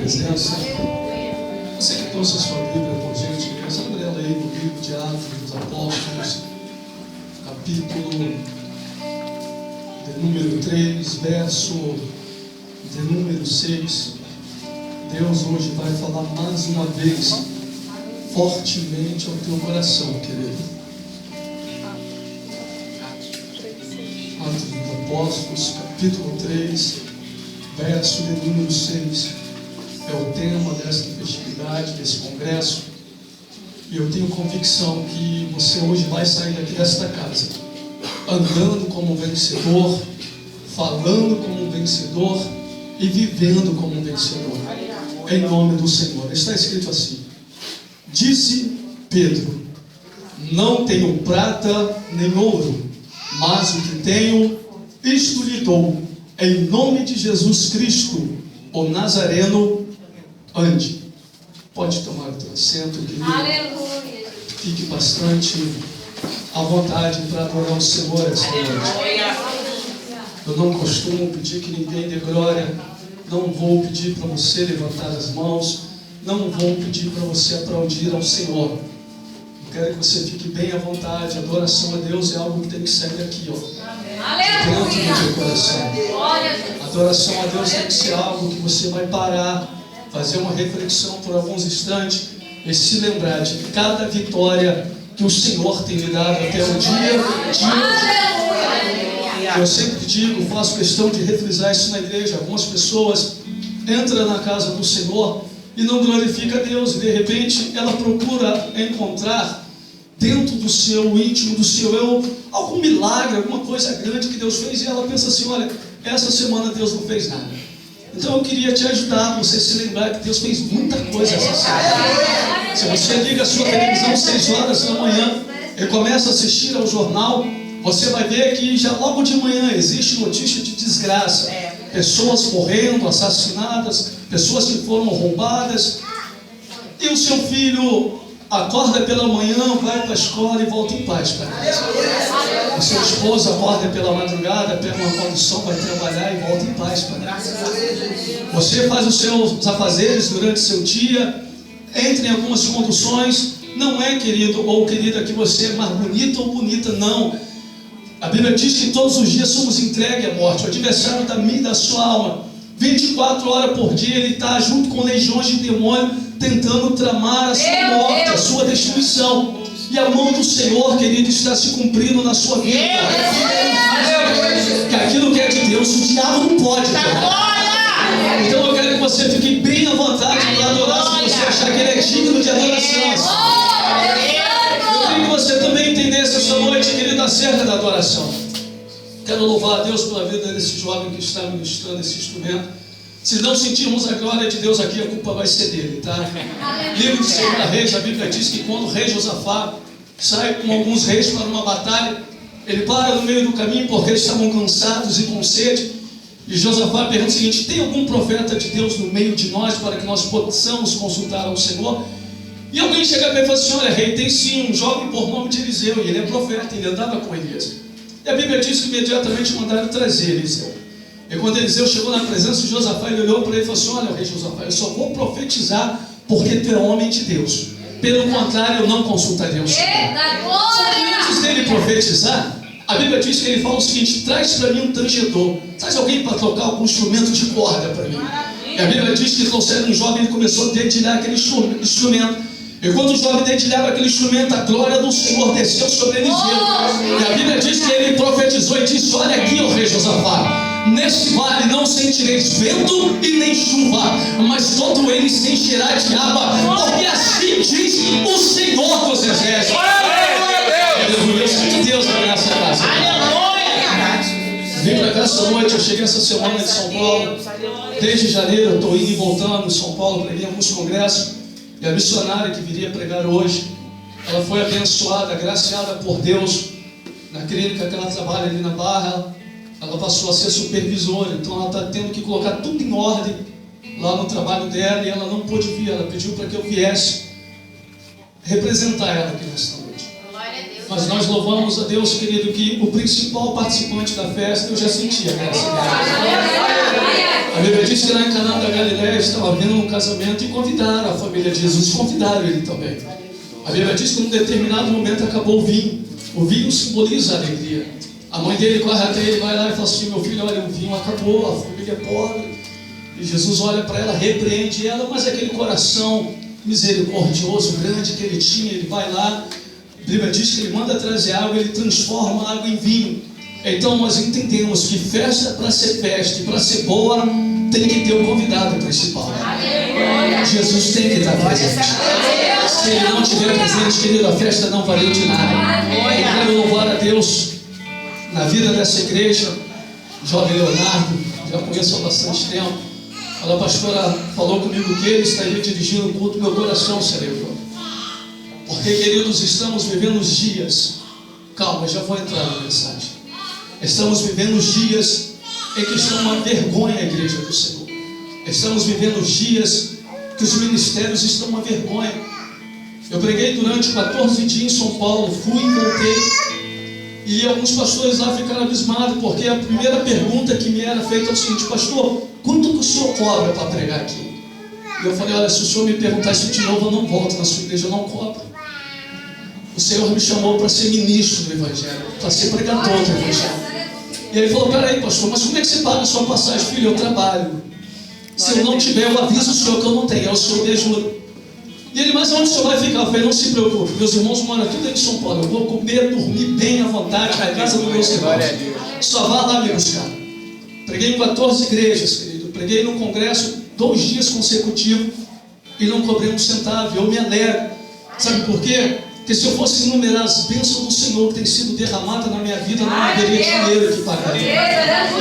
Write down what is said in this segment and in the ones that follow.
presença. Você que trouxe a sua Bíblia, por gentileza, abre ela aí no livro de Atos dos Apóstolos, capítulo de número 3, verso de número 6. Deus hoje vai falar mais uma vez fortemente ao teu coração, querido. Atos dos Apóstolos, capítulo 3, verso de número 6. É o tema desta festividade, desse congresso. E eu tenho convicção que você hoje vai sair daqui desta casa andando como um vencedor, falando como um vencedor e vivendo como um vencedor, em nome do Senhor. Está escrito assim: disse Pedro: não tenho prata nem ouro, mas o que tenho, isto lhe dou. Em nome de Jesus Cristo, o Nazareno, ande. Pode tomar o teu assento, querido. Aleluia. Fique bastante à vontade para adorar o Senhor essa noite. Eu não costumo pedir que ninguém dê glória. Não vou pedir para você levantar as mãos. Não vou pedir para você aplaudir ao Senhor. Eu quero que você fique bem à vontade. Adoração a Deus é algo que tem que sair daqui, dentro do teu coração. Adoração a Deus tem que ser algo que você vai parar, fazer uma reflexão por alguns instantes e se lembrar de cada vitória que o Senhor tem lhe dado até o dia de hoje. Eu sempre digo, faço questão de refrisar isso na igreja. Algumas pessoas entram na casa do Senhor e não glorifica a Deus, e de repente ela procura encontrar dentro do seu íntimo, do seu eu, algum milagre, alguma coisa grande que Deus fez, e ela pensa assim: olha, essa semana Deus não fez nada. Então eu queria te ajudar a você se lembrar que Deus fez muita coisa essa semana. Se você liga a sua televisão 6 horas da manhã e começa a assistir ao jornal, você vai ver que já logo de manhã existe notícia de desgraça. Pessoas morrendo, assassinadas, pessoas que foram roubadas. E o seu filho acorda pela manhã, vai para a escola e volta em paz para casa. O seu esposo acorda pela madrugada, pega uma condução, vai trabalhar e volta em paz para casa. Você faz os seus afazeres durante o seu dia, entra em algumas conduções. Não é, querido ou querida, que você é mais bonita ou bonita, não. A Bíblia diz que todos os dias somos entregues à morte. O adversário da minha e da sua alma, 24 horas por dia, ele está junto com legiões de demônios, tentando tramar a sua morte, a sua destruição. E a mão do Senhor, querido, está se cumprindo na sua vida. Que aquilo que é de Deus, o diabo não pode tomar. Então eu quero que você fique bem à vontade para adorar, se você achar que ele é digno de adoração. Eu queria que você também entendesse essa noite, querido, acerca da adoração. Quero louvar a Deus pela vida desse jovem que está ministrando esse instrumento. Se não sentirmos a glória de Deus aqui, a culpa vai ser dele, tá? Livro de 2 Reis, a Bíblia diz que quando o rei Josafá sai com alguns reis para uma batalha, ele para no meio do caminho porque eles estavam cansados e com sede. E Josafá pergunta o seguinte: tem algum profeta de Deus no meio de nós para que nós possamos consultar ao Senhor? E alguém chega para ele e fala assim: olha, rei, tem sim um jovem por nome de Eliseu, e ele é profeta, ele andava com Elias. E a Bíblia diz que imediatamente mandaram trazer Eliseu. E quando Eliseu chegou na presença de Josafá, ele olhou para ele e falou assim: olha, rei Josafá, eu só vou profetizar porque tu é homem de Deus. Pelo contrário, eu não consultaria o Senhor. Antes dele profetizar, a Bíblia diz que ele fala o seguinte: traz para mim um tangedor. Traz alguém para tocar algum instrumento de corda para mim. E a Bíblia diz que trouxeram um jovem e começou a dedilhar aquele instrumento. E quando o jovem dedilhava aquele instrumento, a glória do Senhor desceu sobre Eliseu. E a Bíblia diz que ele profetizou e disse: olha aqui, ó rei Josafá, neste vale não sentireis vento e nem chuva, mas todo ele se encherá de água, porque assim diz o Senhor dos exércitos. Aleluia! Eu sinto Deus nessa casa. Vim para cá essa noite, eu cheguei essa semana de São Paulo. Desde janeiro eu estou indo e voltando em São Paulo, preguei alguns congressos. E a missionária que viria pregar hoje, ela foi abençoada, agraciada por Deus na clínica que ela trabalha ali na Barra. Ela passou a ser supervisora, então ela está tendo que colocar tudo em ordem lá no trabalho dela, e ela não pôde vir. Ela pediu para que eu viesse representar ela aqui nesta noite. Glória a Deus. Mas nós louvamos a Deus, querido, que o principal participante da festa eu já sentia, né? A Bíblia diz que lá em Caná da Galileia estava havendo um casamento e convidaram a família de Jesus, convidaram ele também. A Bíblia diz que num determinado momento acabou o vinho. O vinho simboliza a alegria. A mãe dele corre até ele, vai lá e fala assim: meu filho, olha, o vinho acabou, a família é pobre. E Jesus olha para ela, repreende ela, mas aquele coração misericordioso, grande que ele tinha, ele vai lá. A Bíblia diz que ele manda trazer água, ele transforma a água em vinho. Então nós entendemos que festa para ser festa e para ser boa tem que ter o convidado principal. Jesus tem que estar presente. Se ele não estiver presente, querido, a festa não valeu de nada. Eu quero louvar a Deus na vida dessa igreja. Jovem Leonardo, já conheço há bastante tempo. A pastora falou comigo que ele estaria dirigindo o culto, meu coração se alegrou. Porque, queridos, estamos vivendo os dias. Calma, já vou entrar na mensagem. Estamos vivendo os dias em que estão uma vergonha a igreja do Senhor. Estamos vivendo os dias que os ministérios estão uma vergonha. Eu preguei durante 14 dias em São Paulo, fui e voltei. E alguns pastores lá ficaram abismados, porque a primeira pergunta que me era feita é o seguinte: pastor, quanto que o senhor cobra para pregar aqui? E eu falei: olha, se o senhor me perguntar isso de novo, eu não volto na sua igreja, eu não cobro. O Senhor me chamou para ser ministro do Evangelho, para ser pregador do Evangelho. E ele falou: peraí, pastor, mas como é que você paga a sua passagem? Filho, eu trabalho. Se eu não tiver, eu aviso o senhor que eu não tenho, aí o senhor me ajuda. E ele: mas onde o senhor vai ficar? Eu falei: não se preocupe, meus irmãos moram tudo em São Paulo, eu vou comer, dormir bem à vontade na casa dos meus irmãos. Só vá lá me buscar. Preguei em 14 igrejas, querido. Preguei no congresso 2 dias consecutivos e não cobrei um centavo. Eu me alegro. Sabe por quê? Porque se eu fosse enumerar as bênçãos do Senhor que tem sido derramada na minha vida, não haveria dinheiro que pagaria.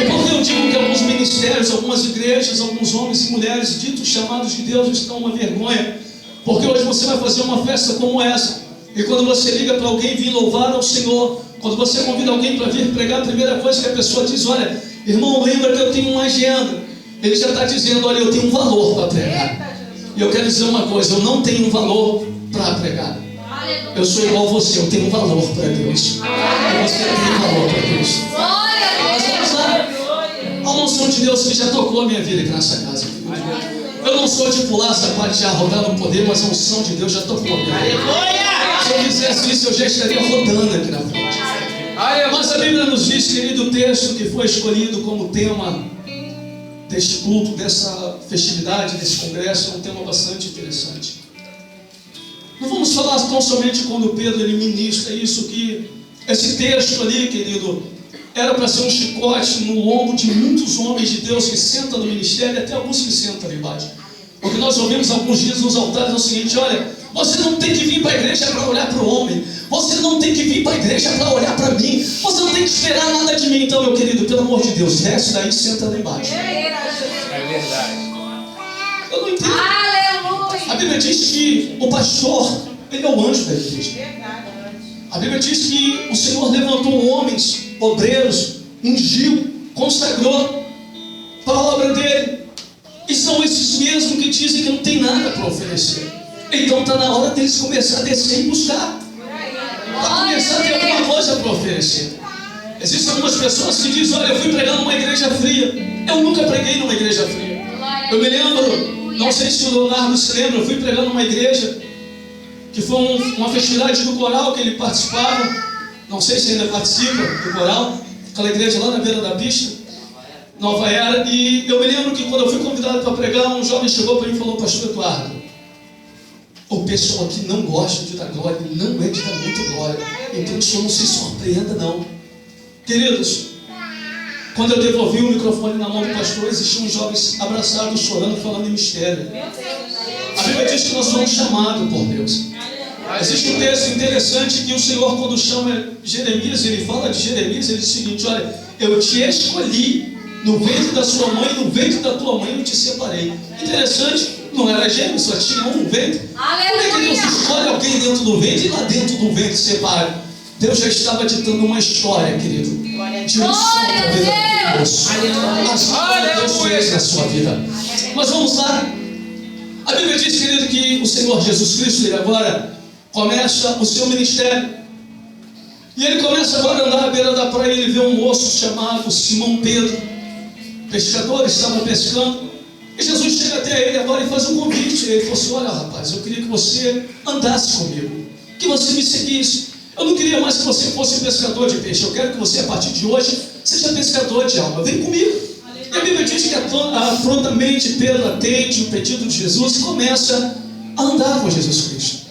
E por que eu digo que alguns ministérios, algumas igrejas, alguns homens e mulheres ditos chamados de Deus estão uma vergonha? Porque hoje você vai fazer uma festa como essa, e quando você liga para alguém vir louvar ao Senhor, quando você convida alguém para vir pregar, a primeira coisa que a pessoa diz: olha, irmão, lembra que eu tenho uma agenda. Ele já está dizendo: olha, eu tenho um valor para pregar. E eu quero dizer uma coisa: eu não tenho um valor para pregar. Eu sou igual a você, eu tenho um valor para Deus. E você tem um valor para Deus. Mas vamos lá. A unção de Deus que já tocou a minha vida aqui nessa casa. Eu não sou de pular, sapatear, rodar no poder, mas a unção de Deus já tocou a minha vida. Se eu fizesse isso, eu já estaria rodando aqui na frente. Mas a Bíblia nos diz, querido, o texto que foi escolhido como tema deste culto, dessa festividade, desse congresso, é um tema bastante interessante. Não vamos falar tão somente quando Pedro ele ministra isso, que esse texto ali, querido, era para ser um chicote no lombo de muitos homens de Deus que sentam no ministério e até alguns que sentam ali embaixo. Porque nós ouvimos alguns dias nos altares o seguinte: olha, você não tem que vir para a igreja para olhar para o homem, você não tem que vir para a igreja para olhar para mim, você não tem que esperar nada de mim. Então, meu querido, pelo amor de Deus, desce daí e senta lá embaixo. É verdade. Eu não entendo. A Bíblia diz que o pastor, ele é o anjo da igreja. A Bíblia diz que o Senhor levantou homens, obreiros, ungiu, consagrou para a obra dele. E são esses mesmos que dizem que não tem nada para oferecer. Então está na hora deles começar a descer e buscar, para começar a ter alguma coisa para oferecer. Existem algumas pessoas que dizem: olha, eu fui pregar numa igreja fria. Eu nunca preguei numa igreja fria. Eu me lembro, não sei se o Leonardo se lembra, eu fui pregar numa igreja que foi uma festividade do coral que ele participava. Não sei se ainda participa do coral, aquela igreja lá na beira da pista, Nova Era. E eu me lembro que quando eu fui convidado para pregar, um jovem chegou para mim e falou: pastor Eduardo, o pessoal aqui não gosta de dar glória, não é de dar muita glória, então o senhor não se surpreenda não. Queridos, quando eu devolvi o microfone na mão do pastor, existiam jovens abraçados, chorando, falando em mistério. A Bíblia diz que nós somos chamados por Deus. Existe um texto interessante que o Senhor, quando chama Jeremias, ele fala de Jeremias, ele diz o seguinte: olha, eu te escolhi no ventre da sua mãe, no ventre da tua mãe eu te separei. Interessante, não era gêmeo, só tinha um ventre. Como é que Deus escolhe alguém dentro do ventre e lá dentro do ventre separa? Deus já estava ditando uma história, querido, de unção para a vida de Deus. A história que Deus fez na sua vida. Mas vamos lá. A Bíblia diz, querido, que o Senhor Jesus Cristo, ele agora começa o seu ministério. E ele começa agora a andar à beira da praia e ele vê um moço chamado Simão Pedro, pescador, estava pescando. E Jesus chega até ele agora e faz um convite. Ele falou assim: olha, rapaz, eu queria que você andasse comigo, que você me seguisse. Eu não queria mais que você fosse pescador de peixe. Eu quero que você, a partir de hoje, seja pescador de alma. Vem comigo. E a Bíblia diz que prontamente Pedro atende o pedido de Jesus e começa a andar com Jesus Cristo.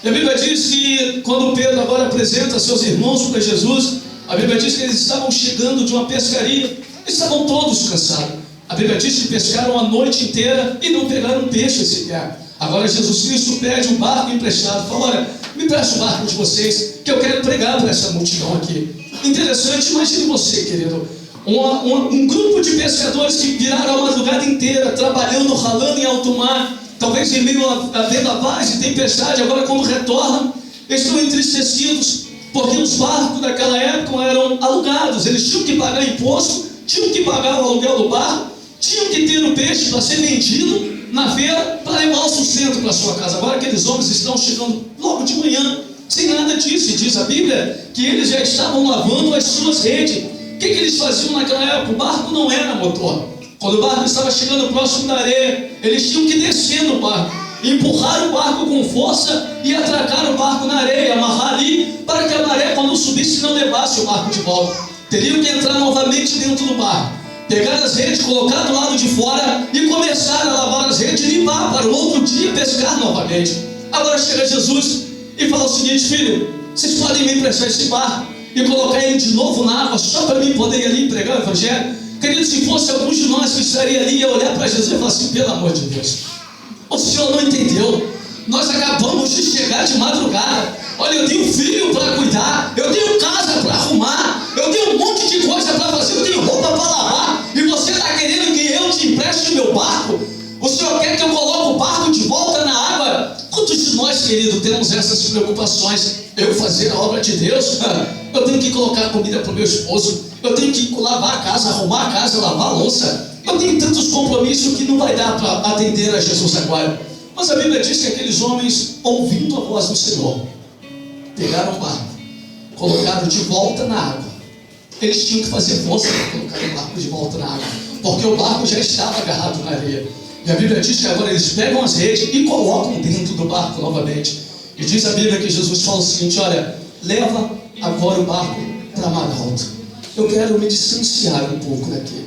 E a Bíblia diz que quando Pedro agora apresenta seus irmãos para Jesus, a Bíblia diz que eles estavam chegando de uma pescaria. Eles estavam todos cansados. A Bíblia diz que pescaram a noite inteira e não pegaram peixe sequer. Agora Jesus Cristo pede um barco emprestado. Fala: olha, me presta o barco de vocês, que eu quero pregar para essa multidão aqui. Interessante, imagine você, querido, um grupo de pescadores que viraram a madrugada inteira, trabalhando, ralando em alto mar, talvez em meio a vendavais e tempestade. Agora, quando retornam, estão entristecidos, porque os barcos daquela época eram alugados. Eles tinham que pagar imposto, tinham que pagar o aluguel do barco, tinham que ter o peixe para ser vendido na feira, para levar o sustento para sua casa. Agora aqueles homens estão chegando logo de manhã, sem nada disso. E diz a Bíblia que eles já estavam lavando as suas redes. O que eles faziam naquela época? O barco não era motor. Quando o barco estava chegando próximo da areia, eles tinham que descer no barco, empurrar o barco com força e atracar o barco na areia, amarrar ali, para que a maré, quando subisse, não levasse o barco de volta. Teriam que entrar novamente dentro do barco, pegar as redes, colocar do lado de fora e começar a lavar as redes e limpar, para o outro dia pescar novamente. Agora chega Jesus e fala o seguinte: filho, vocês podem me emprestar esse barco e colocar ele de novo na água, só para mim poder ir ali pregar o evangelho? Querido, se fosse alguns de nós que estaria ali, ia olhar para Jesus e falar assim: pelo amor de Deus, o senhor não entendeu, nós acabamos de chegar de madrugada, olha, eu tenho filho para cuidar, eu tenho casa para arrumar, eu tenho um monte de coisa para fazer, eu tenho roupa para lavar, e você está querendo que eu te empreste o meu barco? O senhor quer que eu coloque o barco de volta na água? Quantos de nós, querido, temos essas preocupações? Eu fazer a obra de Deus? Eu tenho que colocar comida para o meu esposo, eu tenho que lavar a casa, arrumar a casa, lavar a louça. Eu tenho tantos compromissos que não vai dar para atender a Jesus agora. Mas a Bíblia diz que aqueles homens, ouvindo a voz do Senhor, pegaram o barco, colocaram de volta na água. Eles tinham que fazer força para colocar o barco de volta na água, porque o barco já estava agarrado na areia. E a Bíblia diz que agora eles pegam as redes e colocam dentro do barco novamente. E diz a Bíblia que Jesus fala o seguinte: olha, leva agora o barco para mar alto. Eu quero me distanciar um pouco daqui.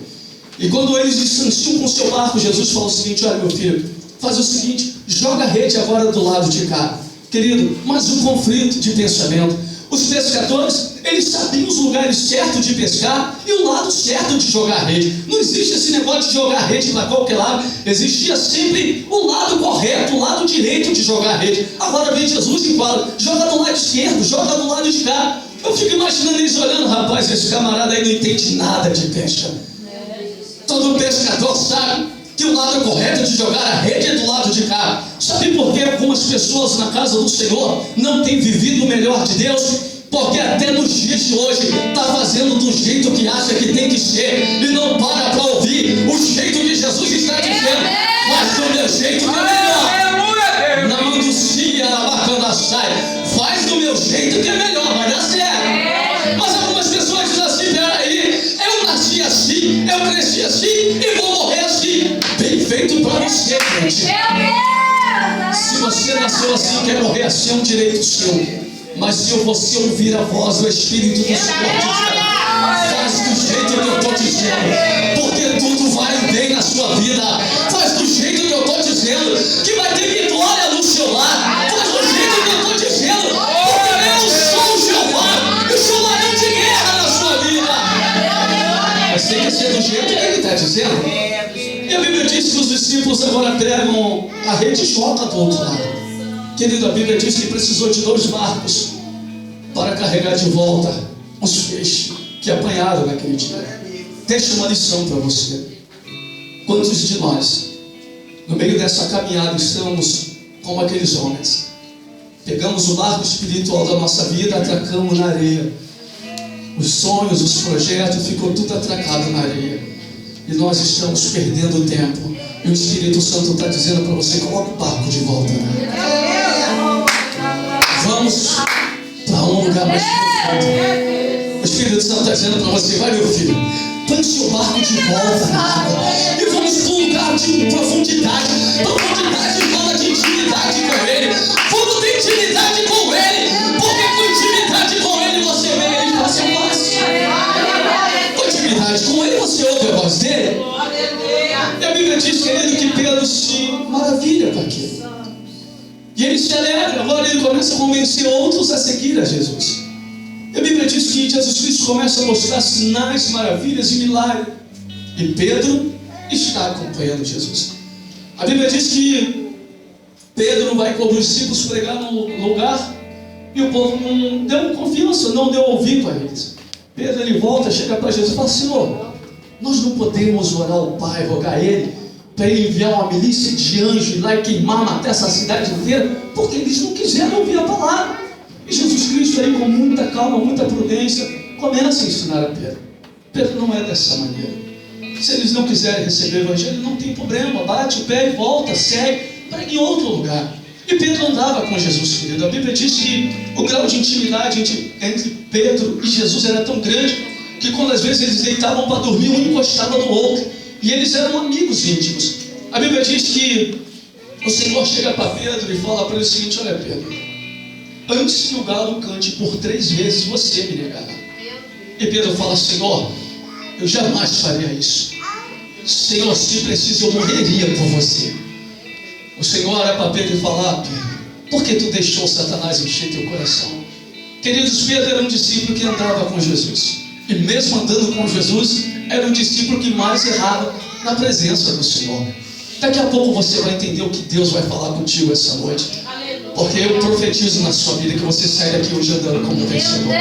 E quando eles distanciam com o seu barco, Jesus fala o seguinte: olha, meu filho, faz o seguinte, joga a rede agora do lado de cá. Querido, mas um conflito de pensamento. Os pescadores, eles sabiam os lugares certos de pescar e o lado certo de jogar a rede. Não existe esse negócio de jogar a rede para qualquer lado. Existia sempre o lado correto, o lado direito de jogar a rede. Agora vem Jesus e fala: joga do lado esquerdo, joga do lado de cá. Eu fico imaginando eles olhando: rapaz, esse camarada aí não entende nada de pesca. Todo pescador sabe que o lado correto de jogar a rede é do lado de cá. Sabe por que algumas pessoas na casa do Senhor não têm vivido o melhor de Deus? Porque até nos dias de hoje está fazendo do jeito que acha que tem que ser e não para ouvir o jeito que Jesus está dizendo. Faz do meu jeito que é melhor. Não anuncia a bacana sai. Faz do meu jeito que é melhor, vai dar certo. Mas algumas pessoas dizem assim: peraí, eu nasci assim, eu cresci assim e vou morrer assim. Bem feito para você, gente. Se você nasceu assim, quer morrer assim, é um direito seu. Mas se você ouvir a voz do Espírito do Senhor dizendo: faz do jeito que eu estou dizendo, porque tudo vai bem na sua vida. Faz do jeito que eu estou dizendo, que vai ter vitória no seu lar. Faz do jeito que eu estou dizendo, porque eu sou o Jeová, eu sou varão de guerra na sua vida. Mas tem que ser do jeito que ele está dizendo. E a Bíblia diz que os discípulos agora pegam a rede e jogam do outro lado. Querido, a Bíblia diz que precisou de 2 barcos para carregar de volta os peixes que apanharam naquele dia. Deixa uma lição para você. Quantos de nós, no meio dessa caminhada, estamos como aqueles homens? Pegamos o barco espiritual da nossa vida, atracamos na areia. Os sonhos, os projetos, ficou tudo atracado na areia. E nós estamos perdendo tempo. E o Espírito Santo está dizendo para você: coloque o barco de volta. Vamos para onde um lugar mais profundo. O Espírito Santo está dizendo para você: vai, meu filho, põe o seu barco de volta na água e vamos para um lugar de profundidade. Profundidade fala de intimidade com Ele. Quando tem intimidade com Ele, porque com intimidade com Ele você vê Ele face a face. Com intimidade com Ele você ouve a voz dele. E a Bíblia diz, querido, que Pedro se maravilha com aquilo. E ele se alegra. Agora ele começa a convencer outros a seguir a Jesus. E a Bíblia diz que Jesus Cristo começa a mostrar sinais, maravilhas e milagres. E Pedro está acompanhando Jesus. A Bíblia diz que Pedro vai com os discípulos pregar num lugar e o povo não deu confiança, não deu ouvido a eles. Pedro, ele volta, chega para Jesus e fala: Senhor, nós não podemos orar ao Pai, rogar a Ele, para Ele enviar uma milícia de anjos ir lá e queimar, matar essa cidade inteira, porque eles não quiseram ouvir a palavra. E Jesus Cristo aí, com muita calma, muita prudência, começa a ensinar a Pedro. Pedro não é dessa maneira. Se eles não quiserem receber o Evangelho, não tem problema, bate o pé e volta, segue, prega em outro lugar. E Pedro andava com Jesus, querido. A Bíblia diz que o grau de intimidade entre Pedro e Jesus era tão grande que quando às vezes eles deitavam para dormir, um encostava no outro. E eles eram amigos íntimos. A Bíblia diz que o Senhor chega para Pedro e fala para ele o seguinte: olha, Pedro, antes que o galo cante por 3 vezes, você me negará. E Pedro fala: Senhor, eu jamais faria isso. Senhor, se preciso, eu morreria por você. O Senhor olha para Pedro e fala: Pedro, por que tu deixou Satanás encher teu coração? Queridos, Pedro era um discípulo que andava com Jesus. E mesmo andando com Jesus, era um discípulo que mais errava na presença do Senhor. Daqui a pouco você vai entender o que Deus vai falar contigo essa noite. Porque eu profetizo na sua vida que você sai daqui hoje andando como um vencedor.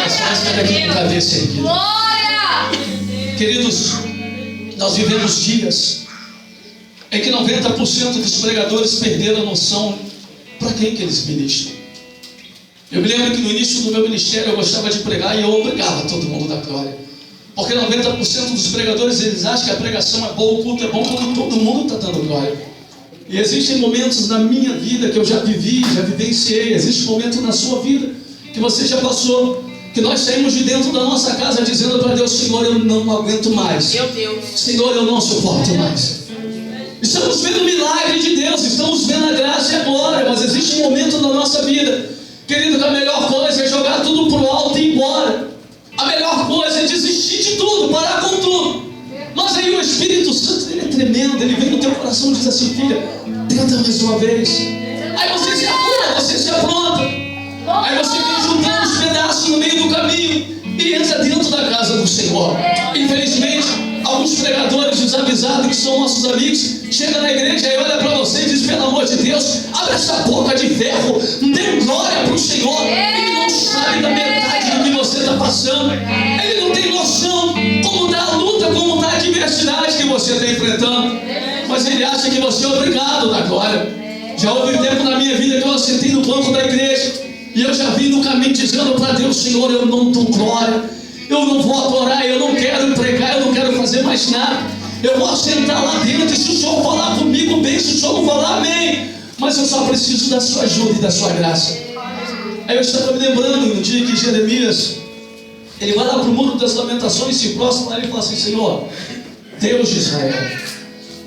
Você vai sair daqui com a cabeça erguida. Queridos, nós vivemos dias em que 90% dos pregadores perderam a noção para quem que eles ministram. Eu me lembro que no início do meu ministério eu gostava de pregar e eu obrigava todo mundo da glória. Porque 90% dos pregadores, eles acham que a pregação é boa, o culto é bom quando todo mundo está dando glória. E existem momentos na minha vida que eu já vivi, já vivenciei. Existe momento na sua vida que você já passou, que nós saímos de dentro da nossa casa dizendo para Deus: Senhor, eu não aguento mais. Meu Deus. Senhor, eu não suporto mais. Estamos vendo o milagre de Deus, estamos vendo a graça e a glória, mas existe um momento na nossa vida, querido, que a melhor coisa é jogar tudo para o alto e ir embora. A melhor coisa é desistir de tudo, parar com tudo. Mas aí o Espírito Santo, ele é tremendo, ele vem no teu coração e diz assim: filha, tenta mais uma vez. Aí você se apura, você se apronta. Aí você vem juntando os pedaços no meio do caminho e entra dentro da casa do Senhor. Infelizmente, alguns pregadores desavisados, que são nossos amigos, chegam na igreja e olha para você e diz: pelo amor de Deus, abre essa boca de ferro, dê glória para o Senhor. Ele não sabe da metade do que você está passando. Ele não tem noção como está a luta, como está a adversidade que você está enfrentando. Mas ele acha que você é obrigado da glória. Já houve tempo na minha vida que eu sentei no banco da igreja e eu já vim no caminho dizendo para Deus: Senhor, eu não dou glória, eu não vou adorar, eu não quero pregar, eu não quero fazer mais nada. Eu vou sentar lá dentro e se o Senhor falar comigo, bem, se o Senhor não falar, amém. Mas eu só preciso da sua ajuda e da sua graça. Aí eu estava me lembrando no dia que Jeremias, ele vai lá para o muro das lamentações, se prostra lá e fala assim: Senhor, Deus de Israel,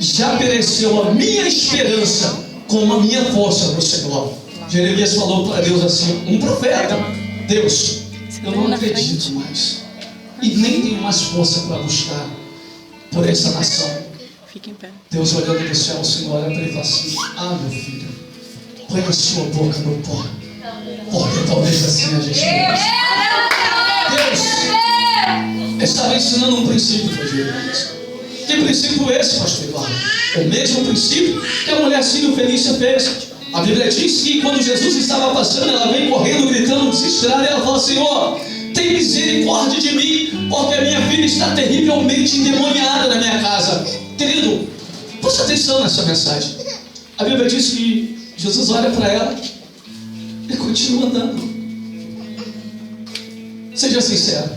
já pereceu a minha esperança com a minha força no Senhor. Jeremias falou para Deus assim, um profeta: Deus, eu não acredito mais e nem tenho mais força para buscar por essa nação. Fica em pé. Deus olhando do céu, o Senhor olha para ele e fala assim: ah, meu filho, põe a sua boca no pó, porque talvez assim a gente Deus estava ensinando um princípio para Jeremias. Que princípio é esse, pastor Eduardo? O mesmo princípio que a mulher Sírio Felícia fez. A Bíblia diz que quando Jesus estava passando, ela vem correndo, gritando, desesperada, e ela fala: Senhor, tem misericórdia de mim, porque a minha filha está terrivelmente endemoniada na minha casa. Querido, preste atenção nessa mensagem. A Bíblia diz que Jesus olha para ela e continua andando. Seja sincero,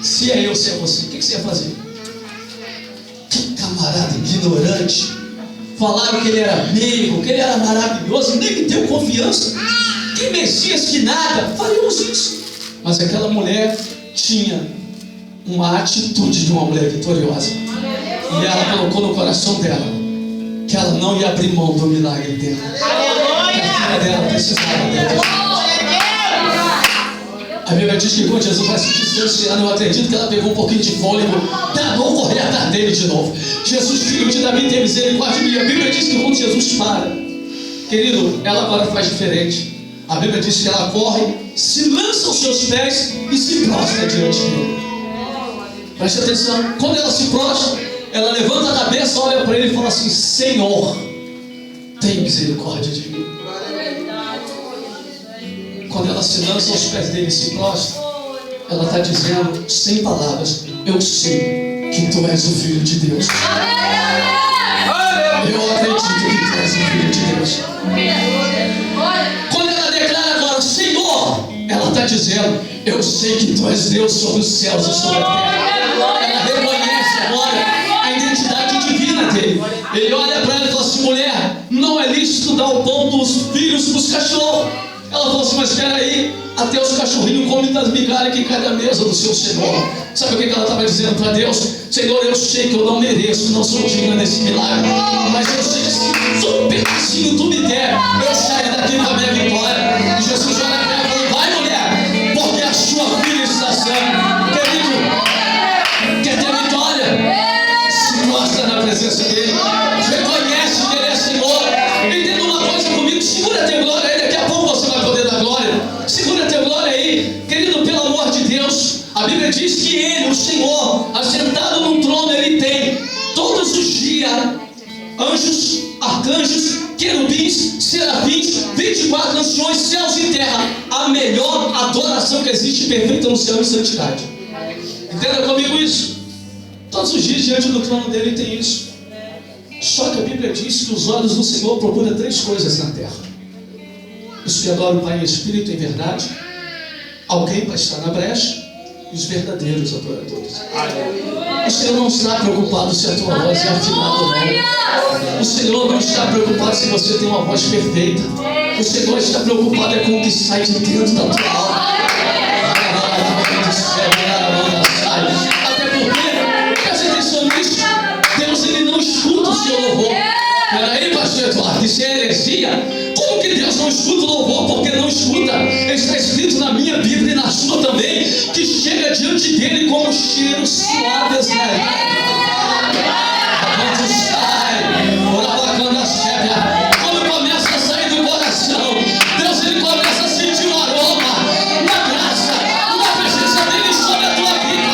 se é eu, se é você, o que você ia fazer? Que camarada ignorante. Falaram que ele era amigo, que ele era maravilhoso, nem me deu confiança. Que Messias, que nada. Faríamos isso. Mas aquela mulher tinha uma atitude de uma mulher vitoriosa. E ela colocou no coração dela que ela não ia abrir mão do milagre dela. Que a filha dela precisava dela. A Bíblia diz que quando Jesus vai se distanciando, eu acredito que ela pegou um pouquinho de fôlego, vou correr atrás dele de novo. Jesus, filho de Davi, tem misericórdia de mim. A Bíblia diz que quando Jesus para, querido, ela agora faz diferente. A Bíblia diz que ela corre, se lança aos seus pés e se prostra diante dele. Preste atenção, quando ela se prostra, ela levanta a cabeça, olha para ele e fala assim: Senhor, tem misericórdia de mim. Quando ela se lança aos pés dele e se prostra, ela está dizendo, sem palavras: eu sei que tu és o Filho de Deus. Eu acredito que tu és o Filho de Deus. Quando ela declara agora, Senhor, ela está dizendo, eu sei que tu és Deus sobre os céus e sobre a terra. Ela reconhece agora a identidade divina dele. Ele olha para ela e fala assim: mulher, não é lícito dar o pão dos filhos para os cachorros. Ela falou assim: mas espera aí, até os cachorrinhos comem das migalhas que cai da mesa do seu Senhor. Sabe o que ela estava dizendo para Deus? Senhor, eu sei que eu não mereço, não sou digna desse milagre, mas eu sei que se um pedacinho tu me der, eu saio daqui com a minha vitória. E Jesus olha para ela e falou: vai, mulher, porque a sua filha está sã. Querido, quer ter vitória? Se mostra na presença dele, reconhece que ele é Senhor. Entenda uma coisa comigo, segura teu glória aí, daqui a pouco você vai poder dar glória. Segura teu glória aí, querido, pelo amor de Deus. A Bíblia diz que ele, o Senhor, assentado no trono, ele tem todos os dias anjos, arcanjos, querubins, serafins, 24 anciões, céus e terra. A melhor adoração que existe, perfeita no céu e santidade. Entenda comigo isso. Todos os dias diante do trono dele tem isso. Só que a Bíblia diz que os olhos do Senhor procuram 3 coisas na terra: os que adoram o Pai em espírito e em verdade, alguém para estar na brecha, e os verdadeiros adoradores. O Senhor não está preocupado se a tua voz é afinada ou não. O Senhor não está preocupado se você tem uma voz perfeita. O Senhor está preocupado com o que sai de dentro da tua alma. Até porque, preste atenção nisso, Deus ele não escuta o seu louvor. Peraí, pastor Eduardo, isso é heresia? Como que Deus não escuta o louvor? Porque não escuta. Está escrito na minha Bíblia e na sua também, que chega diante dele como cheiro suave às neve. Quando sai, quando começa a sair do coração, Deus ele começa a sentir o aroma, uma graça, uma presença dele sobre a tua vida.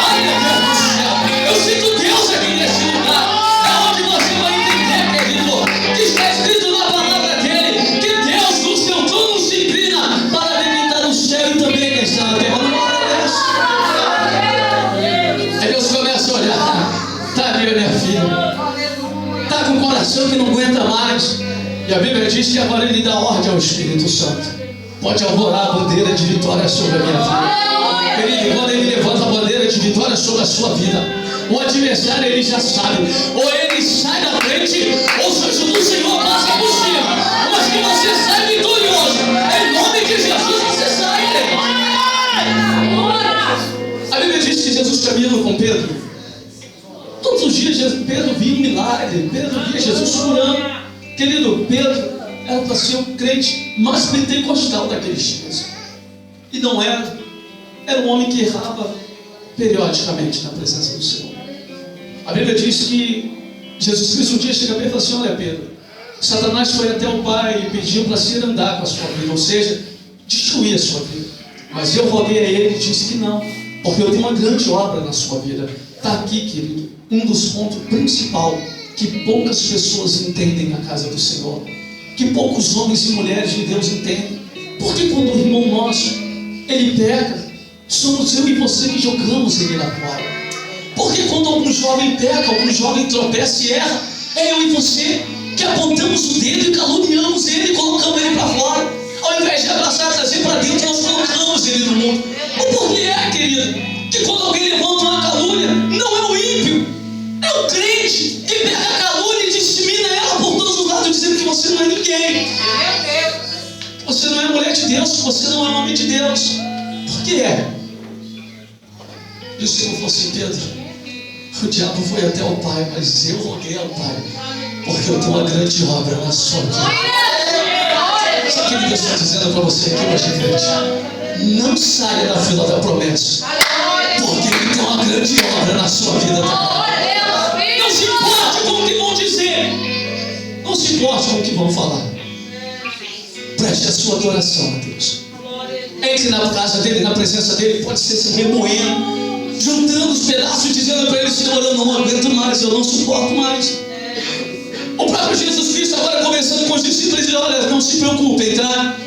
Ai, meu Deus do céu, eu sinto Deus aqui nesse lugar. É onde você vai entender, querido, que está escrito na palavra dele, que Deus do seu trono se inclina para delimitar o céu e também descer na terra. Aí Deus começa a olhar, tá ali a minha filha, tá com o coração que não aguenta mais. E a Bíblia diz que agora ele dá ordem ao Espírito Santo: pode alvorar a bandeira de vitória sobre a minha vida. Querido, quando ele levanta a bandeira de vitória sobre a sua vida, o adversário ele já sabe, ou ele sai da frente, ou os anjos do Senhor passam por cima, mas que você sai vitorioso, em nome de Jesus você sai. A Bíblia diz que Jesus caminhando com Pedro, todos os dias Pedro via um milagre, Pedro via Jesus curando. Querido, Pedro era para ser o crente mais pentecostal daqueles dias, e não era. Era um homem que errava periodicamente na presença do Senhor. A Bíblia diz que Jesus Cristo um dia chega para ele e fala assim: olha, Pedro, Satanás foi até o Pai e pediu para se andar com a sua vida, ou seja, destruir a sua vida. Mas eu roguei a ele e disse que não, porque eu tenho uma grande obra na sua vida. Está aqui, querido, um dos pontos principais que poucas pessoas entendem na casa do Senhor, que poucos homens e mulheres de Deus entendem. Porque quando o irmão nosso, ele peca, somos eu e você que jogamos ele lá fora. Porque quando algum jovem peca, algum jovem tropeça e erra, é eu e você que apontamos o dedo e caluniamos ele e colocamos ele para fora. Ao invés de abraçar e trazer para dentro, nós colocamos ele no mundo. O porquê é, querido, que quando alguém levanta uma calúnia, não é o ímpio, é o crente que pega a calúnia e dissemina ela por todos os lados, dizendo que você não é ninguém. Você você não é mulher de Deus, que você não é homem de Deus. Por que é? E o Senhor falou assim: Pedro, o diabo foi até o Pai, mas eu roguei ao Pai, porque eu tenho uma grande obra na sua vida. Sabe o que Deus está dizendo para você aqui hoje, crente? Não saia da fila da promessa, porque Ele tem uma grande obra na sua vida também. Não se importe com o que vão dizer, não se importe com o que vão falar. Preste a sua adoração a Deus. Entre na casa dele, na presença dele, pode ser se remoendo, juntando os pedaços, dizendo para ele: Senhor, eu não aguento mais, eu não suporto mais. O próprio Jesus Cristo, agora conversando com os discípulos, diz: olha, não se preocupem, tá?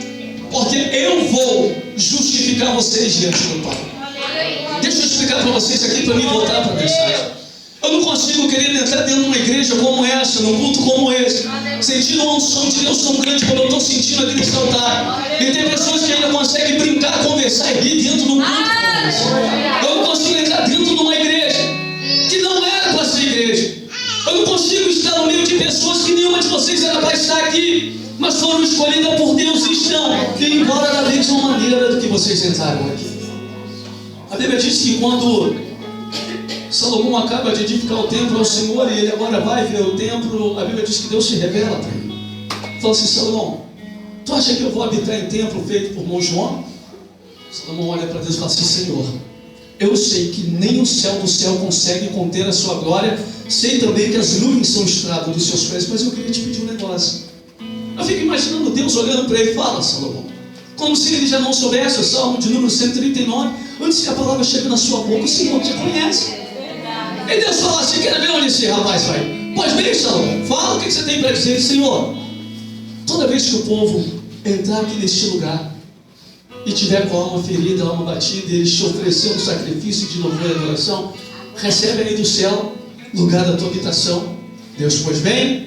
Porque eu vou justificar vocês diante do Pai. Deixa eu explicar para vocês aqui, para mim voltar para a mensagem. Eu não consigo querer entrar dentro de uma igreja como essa, num culto como esse, sentindo uma unção de Deus tão grande como eu estou sentindo aqui nesse altar. E tem pessoas que ainda conseguem brincar, conversar e rir dentro do culto como esse. Eu não consigo entrar dentro de uma igreja que não era para ser igreja. Eu não consigo estar no meio de pessoas que nenhuma de vocês era para estar aqui, mas foram escolhidas por Deus e estão indo embora da mesma maneira do que vocês entraram aqui. A Bíblia diz que quando Salomão acaba de edificar o templo ao Senhor e ele agora vai ver o templo, a Bíblia diz que Deus se revela para ele. Fala assim: Salomão, tu acha que eu vou habitar em templo feito por mão de homem? Salomão olha para Deus e fala assim: Senhor, eu sei que nem o céu do céu consegue conter a sua glória, sei também que as nuvens são estrado dos seus pés, mas eu queria te pedir um negócio. Eu fico imaginando Deus olhando para ele e fala: Salomão, como se ele já não soubesse o Salmo de número 139, antes que a palavra chegue na sua boca, o Senhor te conhece. E Deus fala assim: quer ver onde esse rapaz vai? Pois bem, Salomão, fala o que você tem para dizer. Senhor, toda vez que o povo entrar aqui neste lugar e tiver com a alma ferida, a alma batida, e eles te oferecer um sacrifício de louvor e adoração, recebe aí do céu lugar da tua habitação. Deus, pois bem,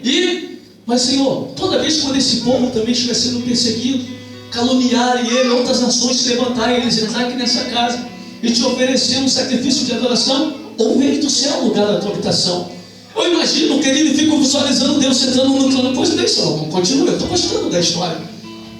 mas Senhor, toda vez que quando esse povo também estiver sendo perseguido, caluniarem ele, outras nações se levantarem, eles entrar aqui nessa casa e te oferecer um sacrifício de adoração, ouve aí do céu o lugar da tua habitação. Eu imagino, querido, e fico visualizando Deus sentando no trono. Pois bem, Salomão, continua, eu estou gostando da história.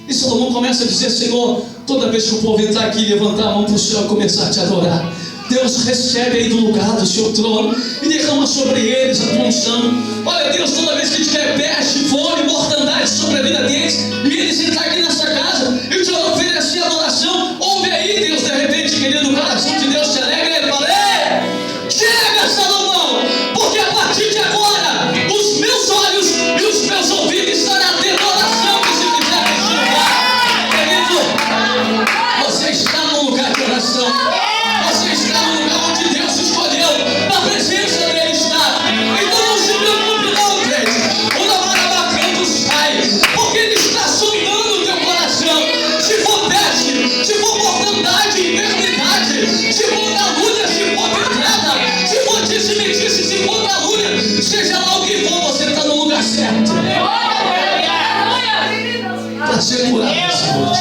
E Salomão começa a dizer: Senhor, toda vez que o povo entrar aqui, levantar a mão para o Senhor e começar a te adorar, Deus recebe aí do lugar do seu trono e derrama sobre eles a tua unção. Olha, Deus, toda vez que tiver peste, fome, mortandade sobre a vida deles, e eles entrar aqui nessa casa e te oferecer adoração, ouve aí, Deus, de repente, querido, o coração de Deus se alegra e ele fala: ei, chega, Salomão, porque a partir de agora os meus olhos e os meus ouvidos estarão atento à oração que se fizer neste lugar. Querido, você está num lugar de oração. Você está no lugar onde Deus escolheu, na presença dele está. Então não se preocupe não, gente. O Lavarabacando sai, porque ele está sondando o teu coração. Se for peste, se for mortandade, enfermidade, se for calúnia, se for pedrada, se for disse-me-disse, se for calúnia, seja lá o que for, você está no lugar certo. Para ser curado essa noite.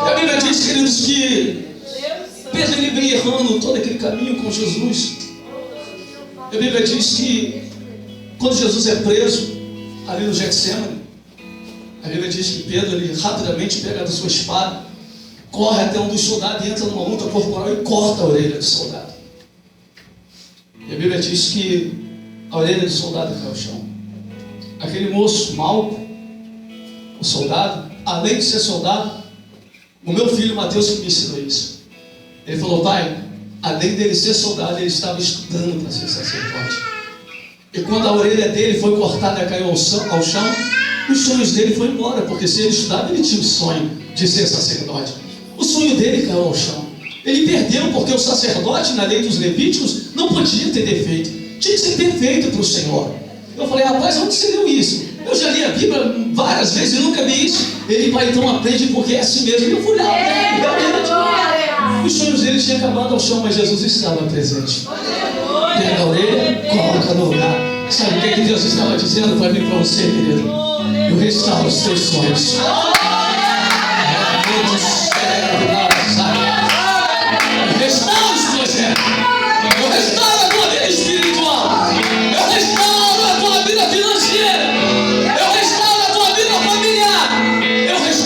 A Bíblia diz, queridos, que Pedro ele vem errando todo aquele caminho com Jesus. A Bíblia diz que quando Jesus é preso ali no Getsemane, a Bíblia diz que Pedro ele rapidamente pega da sua espada, corre até um dos soldados e entra numa luta corporal e corta a orelha do soldado. E a Bíblia diz que a orelha do soldado cai ao chão. Aquele moço Malco, o soldado, além de ser soldado, o meu filho Mateus que me ensinou isso. Ele falou: pai, além dele ser soldado, ele estava estudando para ser sacerdote. E quando a orelha dele foi cortada e caiu ao chão, os sonhos dele foram embora, porque se ele estudava, ele tinha o sonho de ser sacerdote. O sonho dele caiu ao chão. Ele perdeu, porque o sacerdote, na lei dos Levíticos, não podia ter defeito. Tinha que ser perfeito para o Senhor. Eu falei: rapaz, onde você leu isso? Eu já li a Bíblia várias vezes e nunca vi isso. Ele, pai, então aprende, porque é assim mesmo. E eu fui lá, realmente. Os sonhos dele tinham acabado ao chão, mas Jesus estava presente. Pega a orelha, coloca no lugar. Sabe o que Deus estava dizendo para mim e para você, querido? Eu restauro os teus sonhos. Restaura os projetos. Eu restauro a tua vida espiritual. Eu restauro a tua vida financeira. Eu restauro a tua vida familiar. Eu restauro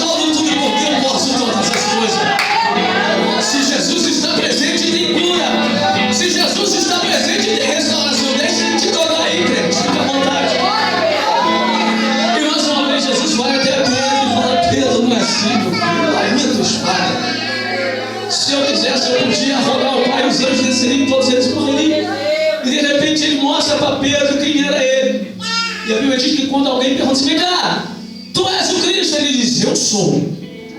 Bíblia diz que quando alguém pergunta assim, tu és o Cristo? Ele diz, eu sou.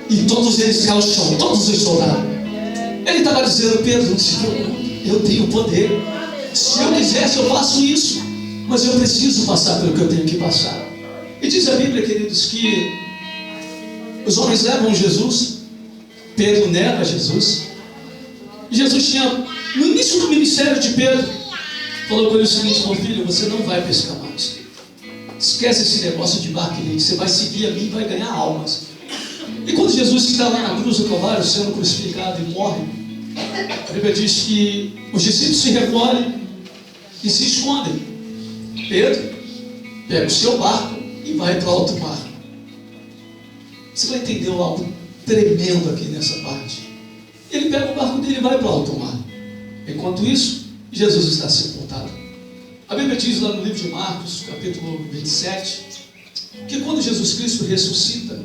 E todos eles caem ao chão, todos os soldados. Ele estava dizendo, Pedro, eu tenho poder. Se eu quisesse, eu faço isso. Mas eu preciso passar pelo que eu tenho que passar. E diz a Bíblia, queridos, que os homens levam Jesus, Pedro nega Jesus. Jesus tinha, no início do ministério de Pedro, falou com ele o seguinte, meu filho, você não vai pescar mais. Esquece esse negócio de barco e leite, você vai seguir a mim e vai ganhar almas. E quando Jesus está lá na cruz do Calvário, sendo crucificado e morre, a Bíblia diz que os discípulos se recolhem e se escondem. Pedro pega o seu barco e vai para o alto mar. Você vai entender algo tremendo aqui nessa parte. Ele pega o barco dele e vai para o alto mar. Enquanto isso, Jesus está sepultado. A Bíblia diz lá no livro de Marcos, capítulo 27, que quando Jesus Cristo ressuscita,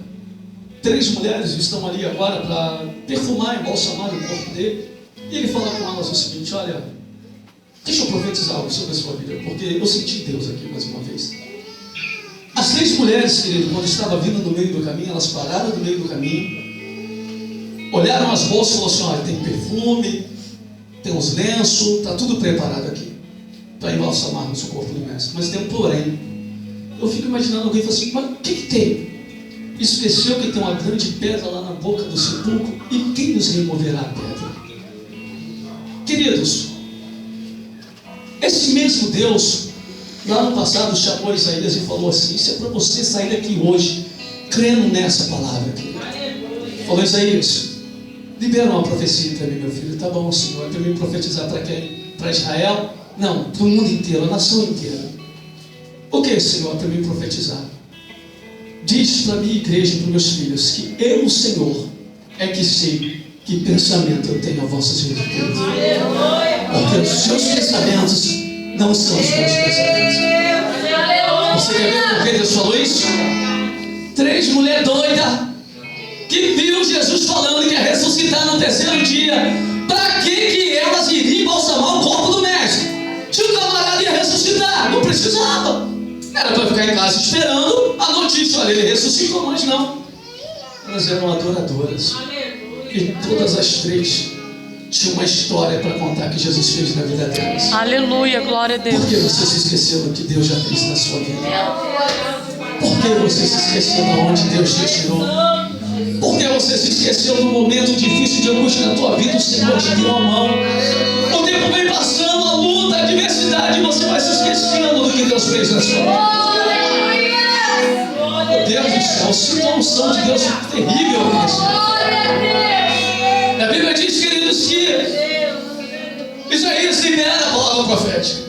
3 mulheres estão ali agora para perfumar, embalsamar o corpo dele. E ele fala com elas o seguinte, olha, deixa eu profetizar algo sobre a sua vida, porque eu senti Deus aqui mais uma vez. As 3 mulheres, querido, quando estava vindo no meio do caminho, elas pararam no meio do caminho, olharam as bolsas e falaram assim, olha, tem perfume, tem uns lenços, está tudo preparado aqui para embalsamarmos o corpo do mestre. Mas tem um porém. Eu fico imaginando alguém falando assim, mas o que tem? Esqueceu que tem uma grande pedra lá na boca do sepulcro, e quem nos removerá a pedra? Queridos, esse mesmo Deus, lá no passado, chamou Isaías e falou assim, isso é para você sair daqui hoje, crendo nessa palavra aqui. Falou, Isaías, libera uma profecia para mim, meu filho. Tá bom, Senhor, para mim profetizar para quem? Para Israel? Não, para o mundo inteiro, a nação inteira. O que, Senhor, para mim profetizar? Diz para a minha igreja e para os meus filhos que eu, o Senhor, é que sei que pensamento eu tenho a vosso respeito. Porque os seus pensamentos não são os meus pensamentos. Você quer ver por que Deus falou isso? 3 mulheres doidas que viu Jesus falando que ia ressuscitar no 3º dia. Para que elas iriam embalsamar o corpo do mestre? Se o camarada ia ressuscitar, não precisava. Era para ficar em casa esperando a notícia, olha, ele ressuscitou, mas não. Elas eram adoradoras. E todas as 3 tinham uma história para contar que Jesus fez na vida delas. Aleluia, glória a Deus. Por que você se esqueceu do que Deus já fez na sua vida? Por que você se esqueceu de onde Deus te tirou? Por que você se esqueceu do momento difícil de angústia na tua vida? O Senhor te deu a mão. O tempo vem passando, a luta, a adversidade, e você vai se esquecendo do que Deus fez na sua vida. Meu Deus do céu, sinto a unção de Deus terrível nisso. A Bíblia diz, queridos, que Isaías libera a palavra profética.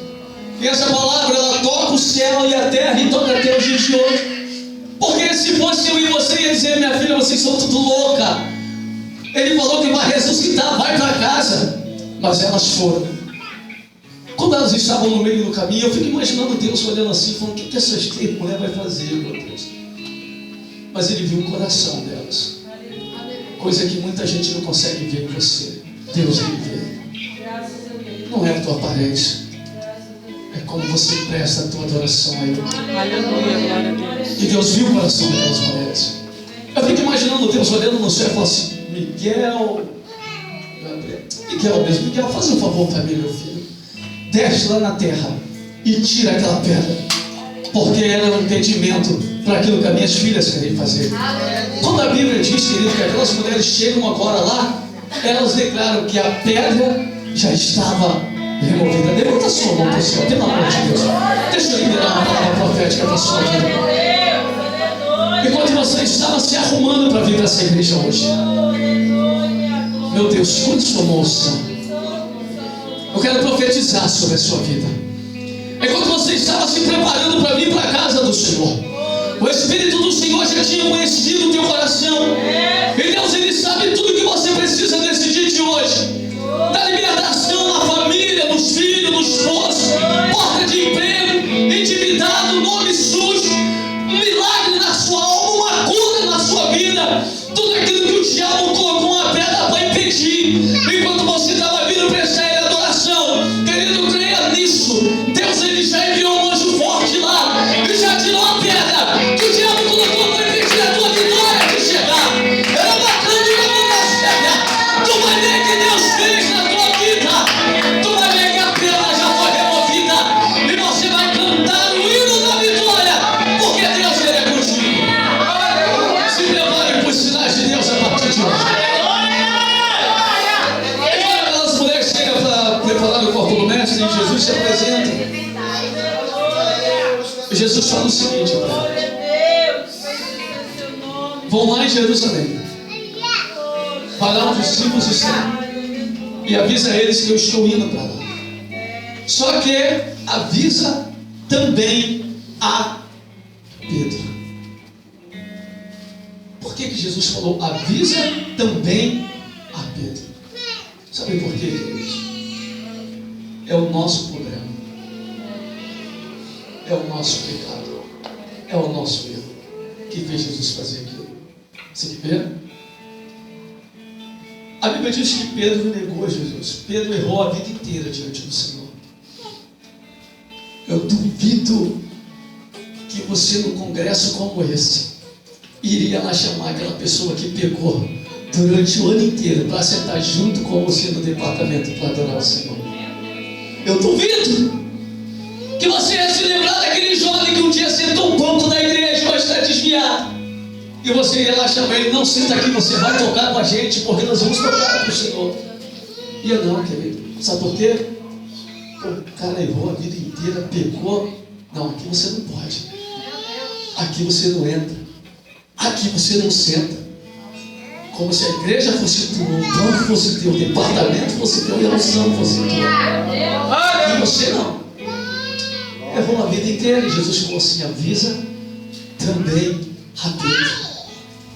E essa palavra, ela toca o céu e a terra e toca até os dias de hoje. Porque se fosse eu e você, ia dizer, minha filha, vocês são tudo louca. Ele falou que vai ressuscitar, vai para casa. Mas elas foram. Quando elas estavam no meio do caminho, eu fico imaginando Deus olhando assim, falando, o que essas 3 mulheres vai fazer, meu Deus? Mas ele viu o coração delas. Coisa que muita gente não consegue ver em você. Deus ele vê. Não é a tua aparência. É como você presta a tua adoração a Ele. Aleluia, glória a Deus. E Deus viu o coração daquelas mulheres. Eu fico imaginando Deus olhando no céu e falando assim, Miguel mesmo, Miguel, faz um favor para mim, meu filho. Desce lá na terra e tira aquela pedra. Porque ela é um impedimento para aquilo que as minhas filhas querem fazer. Quando a Bíblia diz, querido, que aquelas mulheres chegam agora lá, elas declaram que a pedra já estava removida. Levanta a sua mão para o céu, pelo amor de Deus. Deixa eu liberar uma palavra profética para a sua vida. Enquanto você estava se arrumando para vir para essa igreja hoje, meu Deus, quando sua moça, eu quero profetizar sobre a sua vida. Enquanto você estava se preparando para vir para a casa do Senhor, o Espírito do Senhor já tinha conhecido o teu coração. E Deus, Ele sabe tudo que você precisa nesse dia de hoje. Da libertação na família, nos filhos, no esposo, porta de emprego, intimidade, nome sujo, um milagre na sua alma, uma cura na sua vida. Tudo aquilo que o diabo colocou uma pedra para impedir. Enquanto você estava vindo prestar Ele adoração, querido, creia nisso. Deus, Ele já enviou um anjo forte lá e já tirou Jesus fala o seguinte para eles: vão lá em Jerusalém, vai lá onde os discípulos estão e avisa a eles que eu estou indo para lá. Só que avisa também a Pedro. Por que Jesus falou avisa também a Pedro? Sabe por quê, queridos? É o nosso problema, é o nosso pecado, é o nosso erro que fez Jesus fazer aquilo. Você quer ver? A Bíblia diz que Pedro negou Jesus. Pedro errou a vida inteira diante do Senhor. Eu duvido que você, num congresso como esse, iria lá chamar aquela pessoa que pecou durante o ano inteiro para sentar junto com você no departamento para adorar o Senhor. Eu duvido que você ia se lembrar daquele jovem que um dia sentou um banco da igreja, mas está desviado. E você ia lá chamar ele: não, senta aqui, você vai tocar com a gente, porque nós vamos tocar para o Senhor. Ia não, querido. Sabe por quê? O cara errou a vida inteira, pecou. Não, aqui você não pode. Aqui você não entra. Aqui você não senta. Como se a igreja fosse teu, o banco fosse teu, o departamento fosse teu e a unção fosse teu. Aqui você não. Errou a vida inteira. E Jesus falou assim: avisa também a Pedro.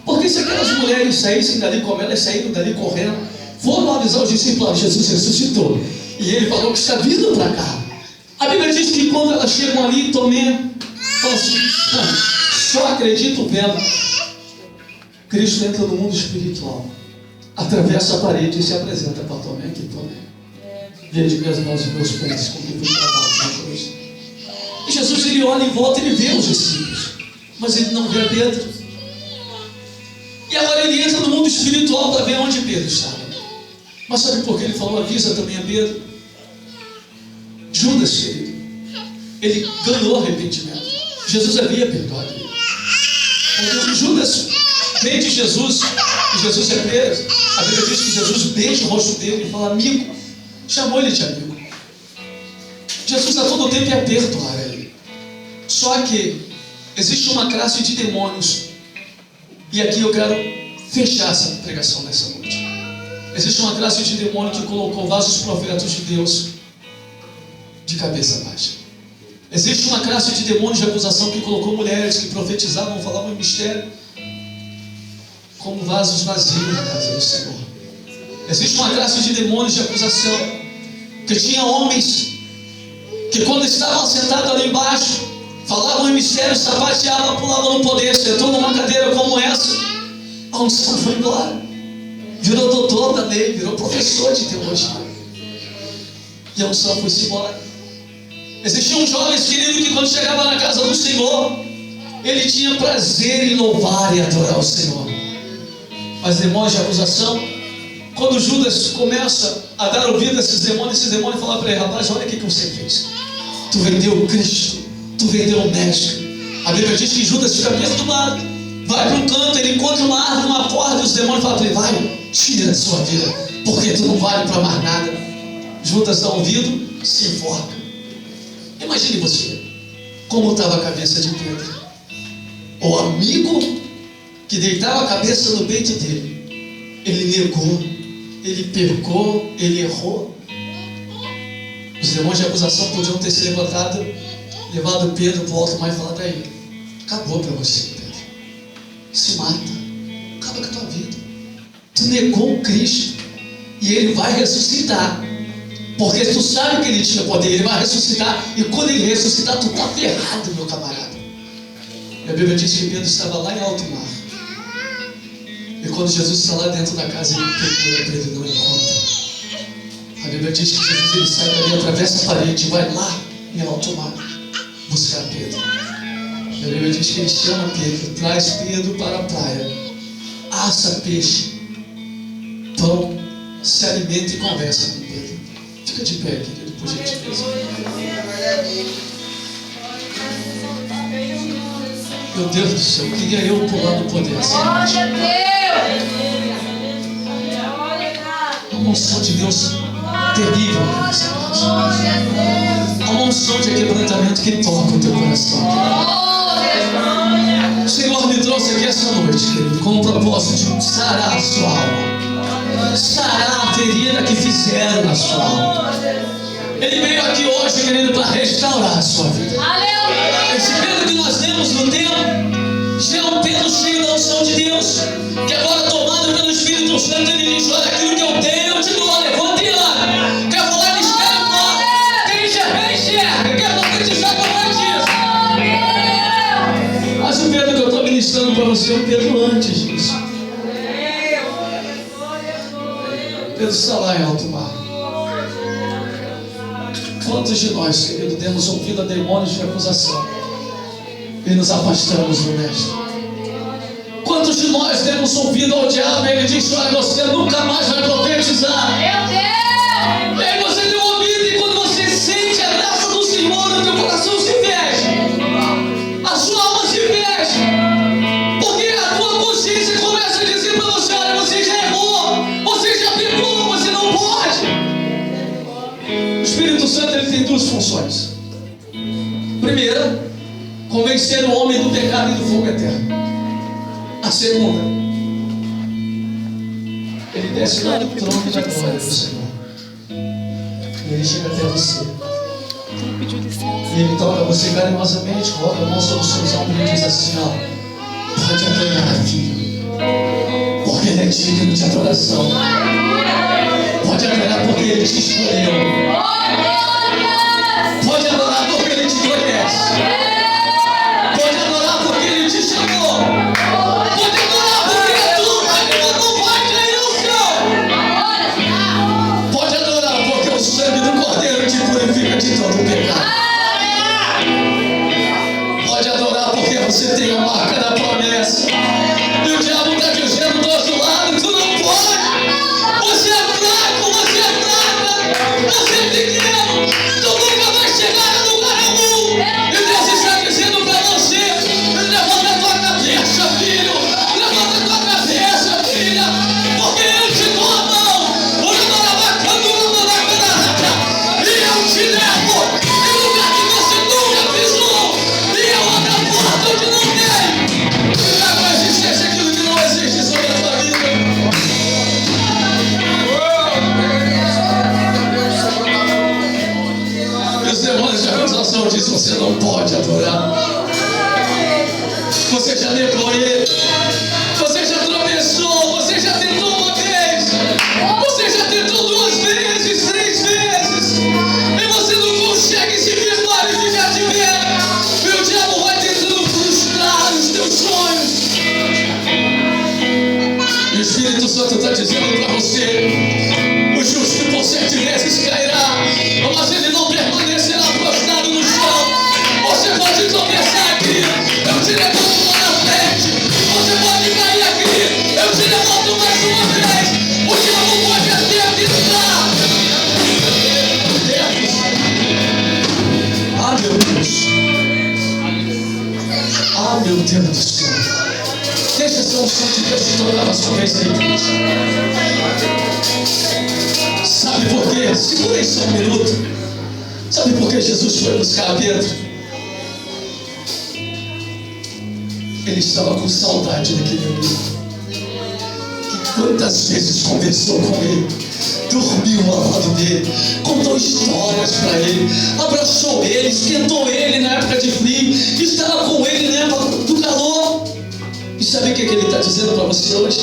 Porque se aquelas mulheres saíssem dali como elas saíram dali correndo, foram avisar os discípulos: Jesus ressuscitou. E ele falou que está vindo para cá. A Bíblia diz que quando elas chegam ali, Tomé fala assim: só acredito vendo. Cristo entra no mundo espiritual, atravessa a parede e se apresenta para Tomé: aqui, Tomé, veja minhas mãos e meus pés, como eu fui travado na cruz. E Jesus, ele olha em volta e ele vê os discípulos, mas ele não vê a Pedro. E agora ele entra no mundo espiritual para ver onde Pedro estava. Mas sabe por que ele falou avisa também a Pedro? Judas, querido, ele ganhou arrependimento. Jesus havia perdoado ele. Quando Judas vem de Jesus e Jesus é preso, a Bíblia diz que Jesus beija o rosto dele e fala: amigo. Chamou ele de amigo. Jesus a todo tempo ia perdoar ele. Só que existe uma classe de demônios, e aqui eu quero fechar essa pregação nessa noite. Existe uma classe de demônio que colocou vasos profetas de Deus de cabeça baixa. Existe uma classe de demônios de acusação que colocou mulheres que profetizavam, falavam em mistério, como vasos vazios na casa do Senhor. Existe uma classe de demônios de acusação que tinha homens que, quando estavam sentados ali embaixo, falavam em mistério, sapateavam, pulavam no poder. Sentou numa cadeira como essa, a unção foi embora, virou doutor da lei, virou professor de teologia, e a unção foi-se embora. Existiam jovens, querido, que quando chegava na casa do Senhor, ele tinha prazer em louvar e adorar o Senhor. Mas demônios de acusação, quando Judas começa a dar ouvido a esses demônios falam para ele: rapaz, olha o que você fez. Tu vendeu o Cristo, tu vendeu o Mestre. A Bíblia diz que Judas fica perturbado, vai para um canto, ele encontra uma árvore, uma corda, e os demônios falam para ele: vai, tira a sua vida, porque tu não vale para mais nada. Judas dá ouvido, se enforca. Imagine você, como estava a cabeça de Pedro. O amigo que deitava a cabeça no peito dele, ele negou, ele pecou, ele errou. Os demônios de acusação podiam ter se levantado, levado Pedro para o alto mar e falado para ele: acabou para você, Pedro, se mata, acaba com a tua vida. Tu negou o Cristo e ele vai ressuscitar, porque tu sabe que ele tinha poder, ele vai ressuscitar, e quando ele ressuscitar, tu está ferrado, meu camarada. E a Bíblia diz que Pedro estava lá em alto mar, e quando Jesus está lá dentro da casa, ele procura Pedro e não encontra. A Bíblia diz que Jesus, ele sai dali, atravessa a parede e vai lá em alto mar buscar Pedro. E a Bíblia diz que ele chama Pedro, traz Pedro para a praia, assa peixe, pão, se alimenta e conversa com Pedro. Fica de pé, querido, por gentileza. Meu Deus do céu, queria eu pular no poder assim. Glória a Deus! A unção de Deus terrível. Há uma unção de quebrantamento que toca o teu coração. O Senhor me trouxe aqui essa noite, querido, com o propósito de sarar a sua alma, sarar a ferida que fizeram na sua alma. Ele veio aqui hoje, querido, para restaurar a sua vida. Esse Pedro que nós temos no tempo já é um Pedro cheio da unção de Deus, que agora, tomado pelo Espírito Santo, ele diz: olha, aquilo que eu tenho eu te dou, levanta e anda. Quer falar, mistério fora. Quem enxerga, enxerga. Quer profetizar, profetiza. Mas o Pedro que eu estou ministrando para você é o Pedro antes disso. Pedro está lá em alto mar. Quantos de nós, querido, temos ouvido a demônios de acusação e nos afastamos do Mestre? Quantos de nós temos ouvido ao diabo e ele diz: olha, você nunca mais vai profetizar? Meu Deus! E aí você tem ouvido, e quando você sente a graça do Senhor, o teu coração se fecha, a sua alma se fecha, porque a tua consciência começa a dizer para você: olha, você já errou, você já pecou, você não pode. O Espírito Santo, ele tem duas funções. Primeira, convencer o homem do pecado e do fogo eterno. A segunda, ele desce lá do trono da glória do Senhor. E ele chega até você. E ele toca você carinhosamente, coloca a mão sobre os seus ombros e diz assim: ó, pode adorar, filho, porque ele é digno de adoração. Pode adorar porque ele te escolheu. Pode adorar porque ele te conhece. Pode adorar porque ele te chamou. Pode adorar porque é tudo, ainda não vai cair no chão. Pode adorar porque o sangue do Cordeiro te purifica de todo o pecado. Pode adorar porque você tem a marca da promessa. E o diabo está dizendo do outro lado: tu não pode. Você é fraco, você é fraca, você é pequeno, tu nunca vai chegar a lugar algum. E Deus está dizendo para você: levanta a tua cabeça, filho, levanta a tua cabeça, filha, porque eu te dou a mão, e eu te levo em lugar que você nunca pisou, e eu abro a porta onde não tem, e trago a existência aquilo que não existe sobre a tua vida. Os demônios de acusação dizem: você não pode adorar. Você já negou ele. Você já tropeçou. Você já tentou uma vez. Você já tentou 2 vezes, 3 vezes. E você não consegue se firmar e ficar de pé. E o diabo vai tentando frustrar os teus sonhos. E o Espírito Santo está dizendo para você: o justo por 7 vezes cairá, mas ele não permanecerá prostrado no chão. Você pode tropeçar aqui, eu te levanto lá na frente. Você pode cair aqui, eu te levanto mais uma vez. O diabo pode até tentar. Ah, meu Deus. Ah, meu Deus do céu. Deixa essa unção de Deus te tocar mais uma vez aí, igreja. Sabe por quê? Segura aí só um minuto. Sabe por que Jesus foi buscar Pedro? Ele estava com saudade daquele amigo que quantas vezes conversou com ele, dormiu ao lado dele, contou histórias para ele, abraçou ele, esquentou ele na época de frio, estava com ele na época do calor. E sabe o que ele está dizendo para você hoje?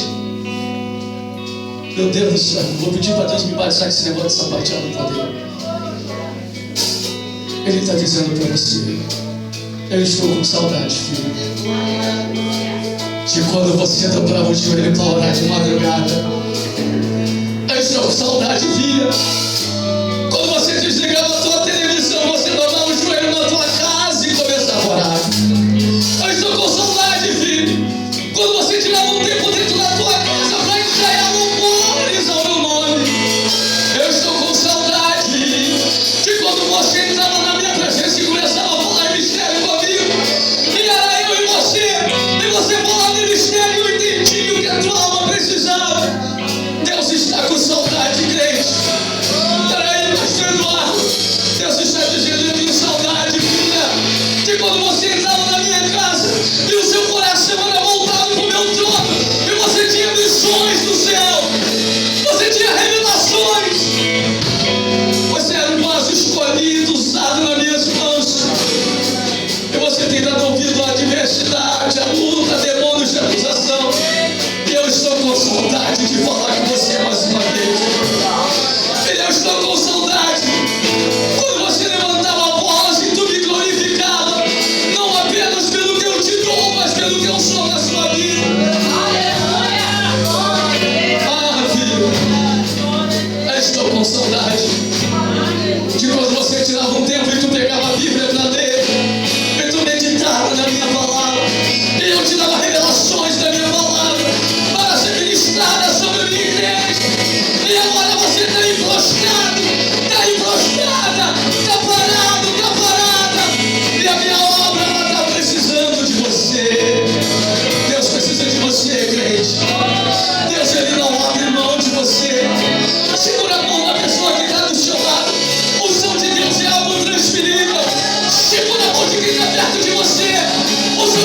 Meu Deus do céu, vou pedir para Deus me batizar esse negócio de sapatear no poder. Ele está dizendo para você: eu estou com saudade, filho, de quando você dobrava o joelho para orar de madrugada. Eu estou com saudade, filha, quando você desligava a tua televisão, você dobrava o joelho na tua casa e começava a orar. Eu estou com saudade, filho, quando você tirava um tempo dentro da tua casa para ensaiar louvores ao meu nome. Eu estou com saudade de quando você entrava na minha presença e começava a falar em mistério comigo. E era eu e você falava em mistério e eu entendi o que a tua alma precisava. Deus está com saudade, crente.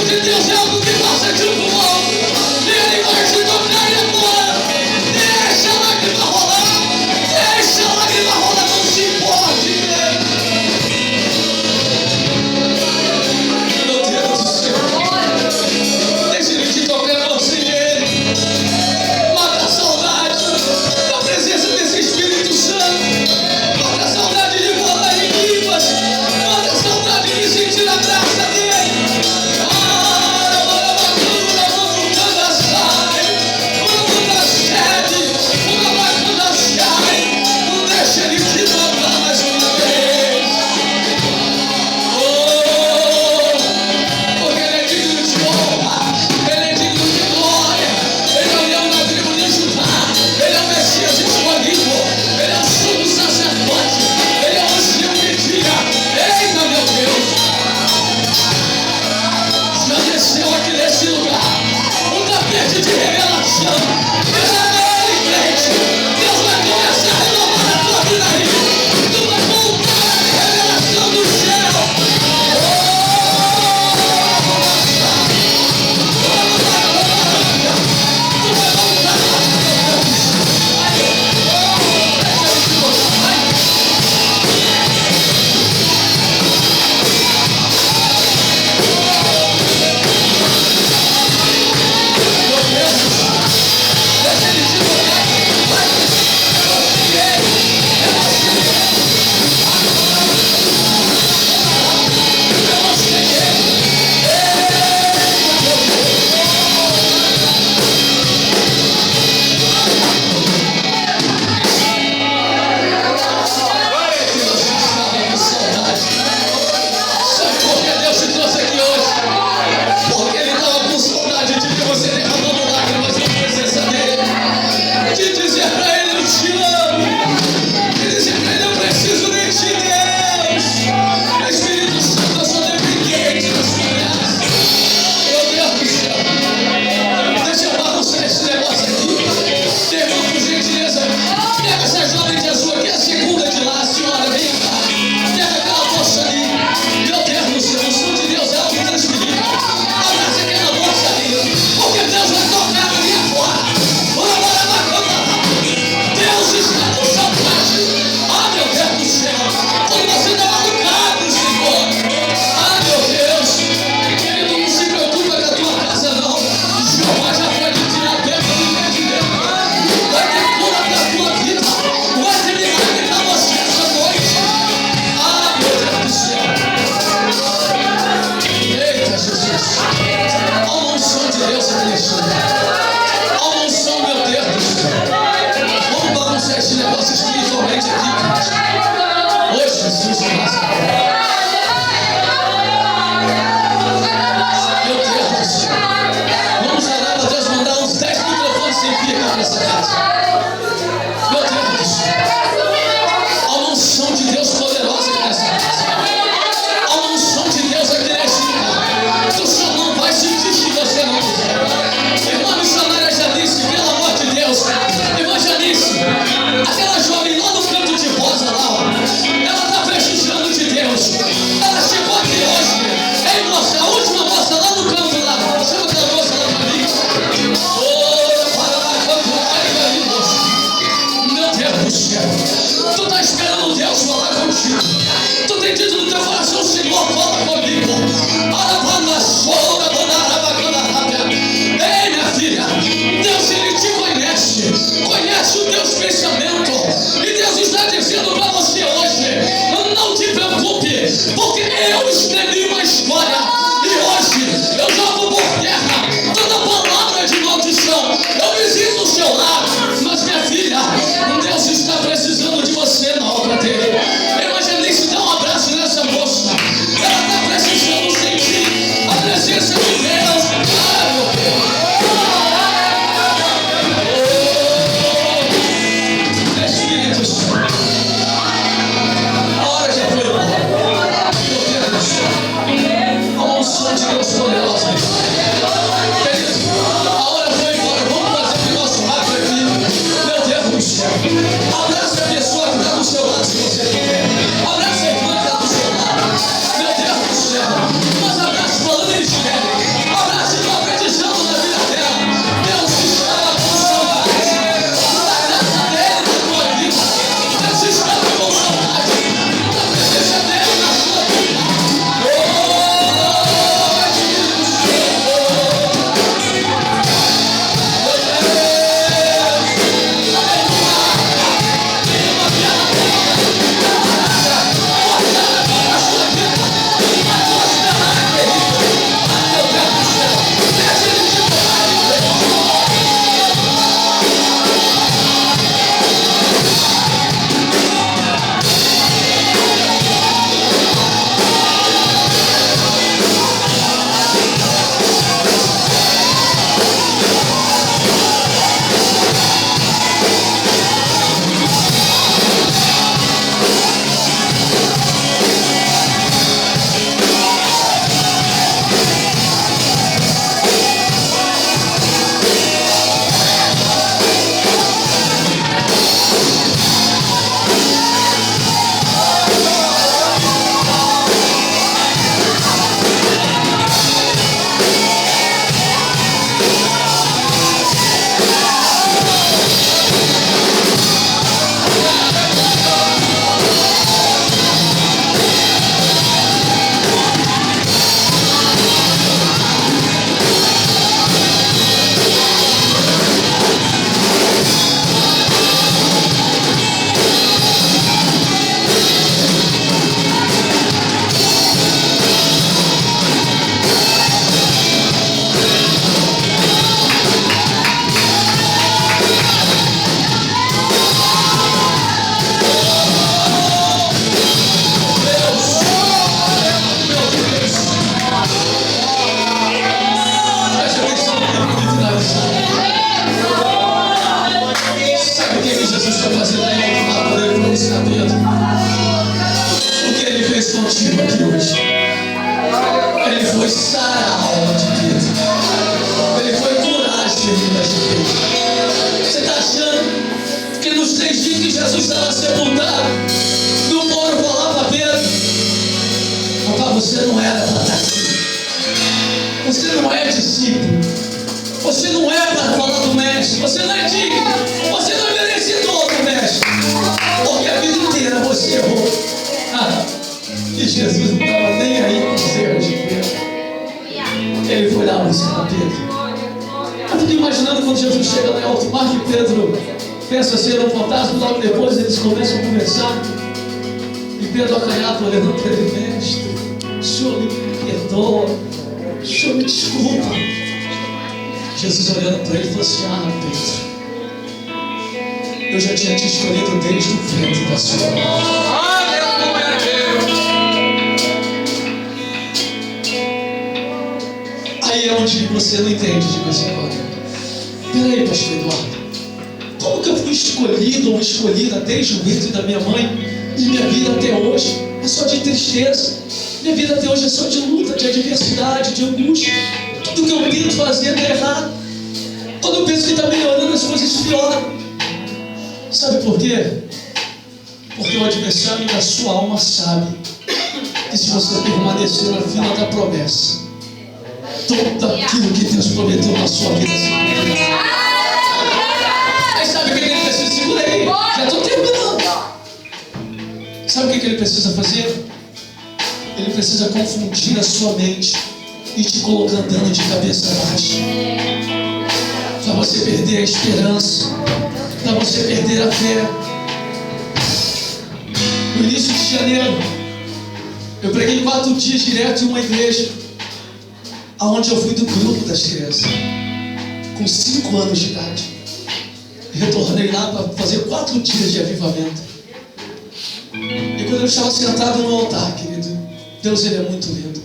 de Deus é algo que passa de um pro outro. E Ele vai te tocar e agora. Deixa a lágrima rolar. Deixa a lágrima rolar. Não se importe, né? Meu Deus do céu. Deixa Ele te tocar você e Ele. Mata a saudade da presença desse Espírito Santo. Mata a saudade de falar em línguas. Mata a saudade de sentir a graça dele. Deixa Ele te tocar mais uma vez. Porque Ele é digno de honra, Ele é digno de glória. Ele é o leão da tribo de Judá, Ele é o Messias escolhido, Ele é o sumo sacerdote, Ele é o ancião de dia. Eita, meu Deus! Já desceu aqui nesse lugar um tapete de revelação. Isabel e crente, Deus vai começar a renovar a tua vida aí. Tu vai voltar a revelação do céu. Sabe por que Deus te trouxe aqui hoje? Porque Ele estava com saudade de ver você derramando lágrimas na presença dEle. De dizer pra Ele, eu te amo. De dizer pra Ele, eu preciso de ti, Deus. Espírito Santo, eu sou dependente da sua graça. Meu Deus do céu. Deixa eu bagunçar esse negócio aqui. Irmão, por gentileza, pega essa jovem de azul aqui, a segunda de lá, a senhora, vem cá. Pega aquela moça ali. Meu Deus do céu, o som de Deus é algo transferido. Abraça aquela moça ali, porque Deus vai tocar ali agora. Deus está com saudade. Ah, meu Deus do céu. Quando você está malucado, Senhor. Ah, meu Deus. Querido, não se preocupa com a tua casa, não. Jeová já pode tirar dentro do pé de Deus. Vai ter cura para a tua vida. Vai ter milagre para você essa noite. Ah, meu Deus do céu. Eita, Jesus. Há uma unção de Deus aqui neste lugar. Há uma unção, meu Deus do céu. Vamos bagunçar esse negócio espiritualmente aqui, gente. Ô, Jesus, meu Deus do céu. Vamos orar para Deus mandar uns 10 microfones sem fio para essa casa. Meu Deus do céu. Há uma unção de Deus poderosa aqui nessa casa. Há uma unção de Deus aqui nesse lugar. Tu só não vai sentir se você não quiser. Irmã missionária Janice, pelo amor de Deus. Irmã Janice, aquela jovem lá no canto de rosa lá, ó, ela está precisando de Deus. Ela chegou aqui hoje. Ei, moça, a última moça lá no canto lá. Chama aquela moça lá pra mim. Para lá, canto lá, olha aí, moça. Meu Deus do céu. Tu está esperando Deus falar contigo. Tu tem dito no teu coração, Senhor, fala comigo. Ei, minha filha, Deus, Ele te conhece. Conhece o teu pensamento. E Deus está dizendo para você hoje, não te preocupe, porque eu escrevi uma história. E hoje eu jogo por terra toda palavra de maldição. Eu visito o seu lar. Mas, minha filha, Deus está precisando de você na obra dele. Evangelista, dá um abraço nessa moça. Ela está precisando sentir a presença de Deus. Ah, meu Deus. Espírito Santo. A hora já foi embora. Meu contigo aqui hoje. Ele foi sarar a alma de Pedro. Ele foi curar as feridas de Pedro. Você está achando que nos 3 dias que Jesus estava sepultado, não foram falar para Pedro: rapaz, você não era para estar aqui. Você não é discípulo. Você não é para falar do mestre. Você não é digno. Você não é merecedor do mestre. Porque a vida inteira você errou. E Jesus não estava nem aí com os erros de Pedro. Ele foi lá buscar Pedro. Eu fico imaginando quando Jesus chega lá em alto mar, que Pedro pensa ser um fantasma. Logo depois eles começam a conversar. E Pedro acanhado olhando para ele: mestre, o Senhor me perdoa, o Senhor me desculpa. Jesus olhando para ele falou assim: Pedro, eu já tinha te escolhido desde o ventre da sua mãe. Aí é onde você não entende de vez em quando. Peraí, pastor Eduardo, como que eu fui escolhido ou escolhida desde o ventre da minha mãe e minha vida até hoje é só de tristeza? Minha vida até hoje é só de luta, de adversidade, de angústia. Tudo que eu tento fazer é errado. Quando eu penso que está melhorando, as coisas pioram. Sabe por quê? Porque o adversário da sua alma sabe que se você permanecer na fila da promessa, tudo aquilo que Deus prometeu na sua vida se cumprirá. Aí sabe o que ele precisa? Segura aí, já estou terminando. Sabe o que ele precisa fazer? Ele precisa confundir a sua mente e te colocar andando de cabeça baixa, para você perder a esperança, para você perder a fé. No início de janeiro, eu preguei 4 dias direto em uma igreja, aonde eu fui do grupo das crianças, com 5 anos de idade. Retornei lá para fazer 4 dias de avivamento. E quando eu estava sentado no altar, querido, Deus, Ele é muito lindo.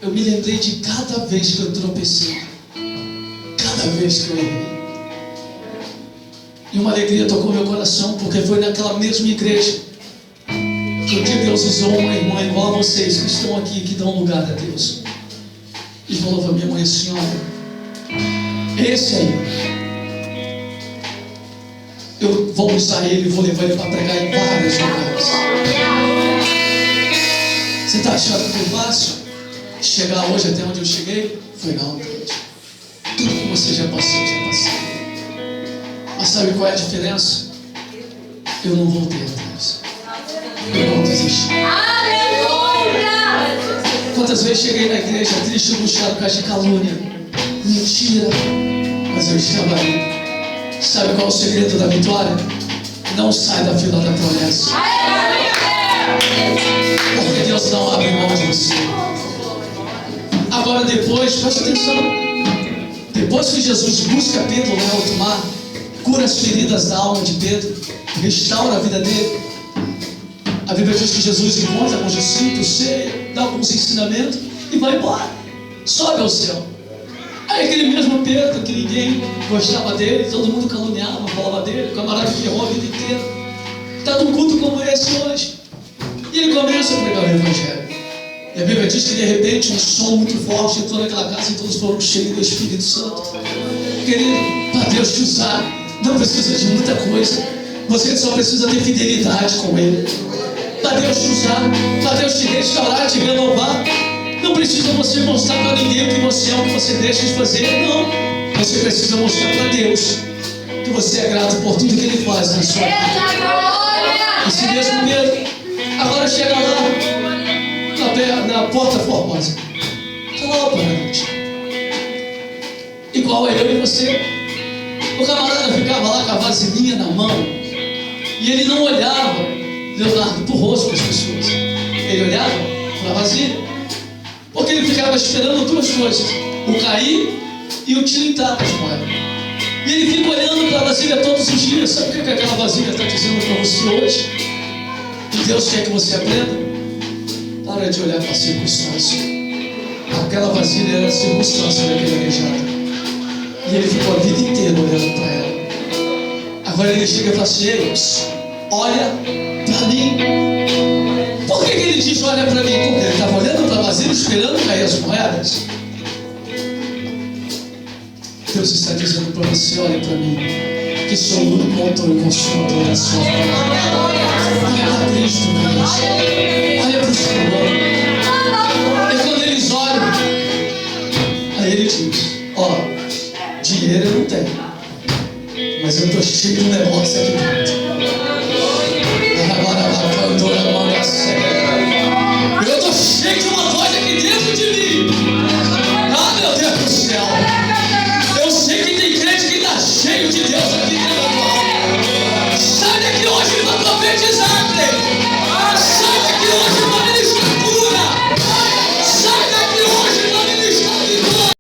Eu me lembrei de cada vez que eu tropecei, cada vez que eu errei. E uma alegria tocou meu coração, porque foi naquela mesma igreja que um dia Deus usou uma irmã igual a vocês que estão aqui, que dão lugar a Deus, e falou para minha mãe assim: olha, esse aí, eu vou usar ele, vou levar ele para pregar em vários lugares. Você está achando que foi fácil chegar hoje até onde eu cheguei? Foi não, gente. Tudo que você já passou, já passei. Mas sabe qual é a diferença? Eu não voltei atrás. Eu não desisti. Quantas vezes cheguei na igreja triste, angustiado por causa de calúnia, mentira, mas eu estava ali. Sabe qual é o segredo da vitória? Não sai da fila da promessa. Porque Deus não abre mão de você. Agora depois, preste atenção, depois que Jesus busca Pedro lá em alto mar, cura as feridas da alma de Pedro, restaura a vida dele, a Bíblia diz que Jesus encontra com os discípulos, dá alguns ensinamentos e vai embora, sobe ao céu. Aí aquele mesmo Pedro, que ninguém gostava dele, todo mundo caluniava, falava dele, o camarada que errou a vida inteira, está num culto como esse hoje, e ele começa a pregar o Evangelho. E a Bíblia diz que de repente um som muito forte entrou naquela casa e todos foram cheios do Espírito Santo. Querido, para Deus te usar, não precisa de muita coisa, você só precisa ter fidelidade com Ele. Para Deus te usar, para Deus te restaurar, te renovar, não precisa você mostrar para ninguém o que você é, o que você deixa de fazer, não. Você precisa mostrar para Deus que você é grato por tudo que Ele faz na sua vida. Esse mesmo Pedro, agora chega lá na Porta Formosa, está lá para a gente, igual a eu e você. O camarada ficava lá com a vasilhinha na mão e ele não olhava, Leonardo, para o rosto das pessoas, ele olhava para a vasilha, porque ele ficava esperando 2 coisas: o cair e o tilintar das moedas. E ele fica olhando para a vasilha todos os dias. Sabe o que aquela vasilha está dizendo para você hoje? E Deus quer que você aprenda. Para de olhar para a circunstância. Aquela vasilha era a circunstância daquele aleijado. E ele ficou a vida inteira olhando para ela. Agora ele chega e fala assim: olha para mim. Por que ele diz olha para mim, porque ele estava olhando para vazio, esperando cair as moedas. Deus está dizendo para você, olha para mim, que sou o único autor e consumador da sua vida. Olha para Cristo, Deus. Olha para o Senhor. E quando eles olham, aí ele diz, ó, dinheiro eu não tenho, mas eu estou cheio de um negócio aqui dentro.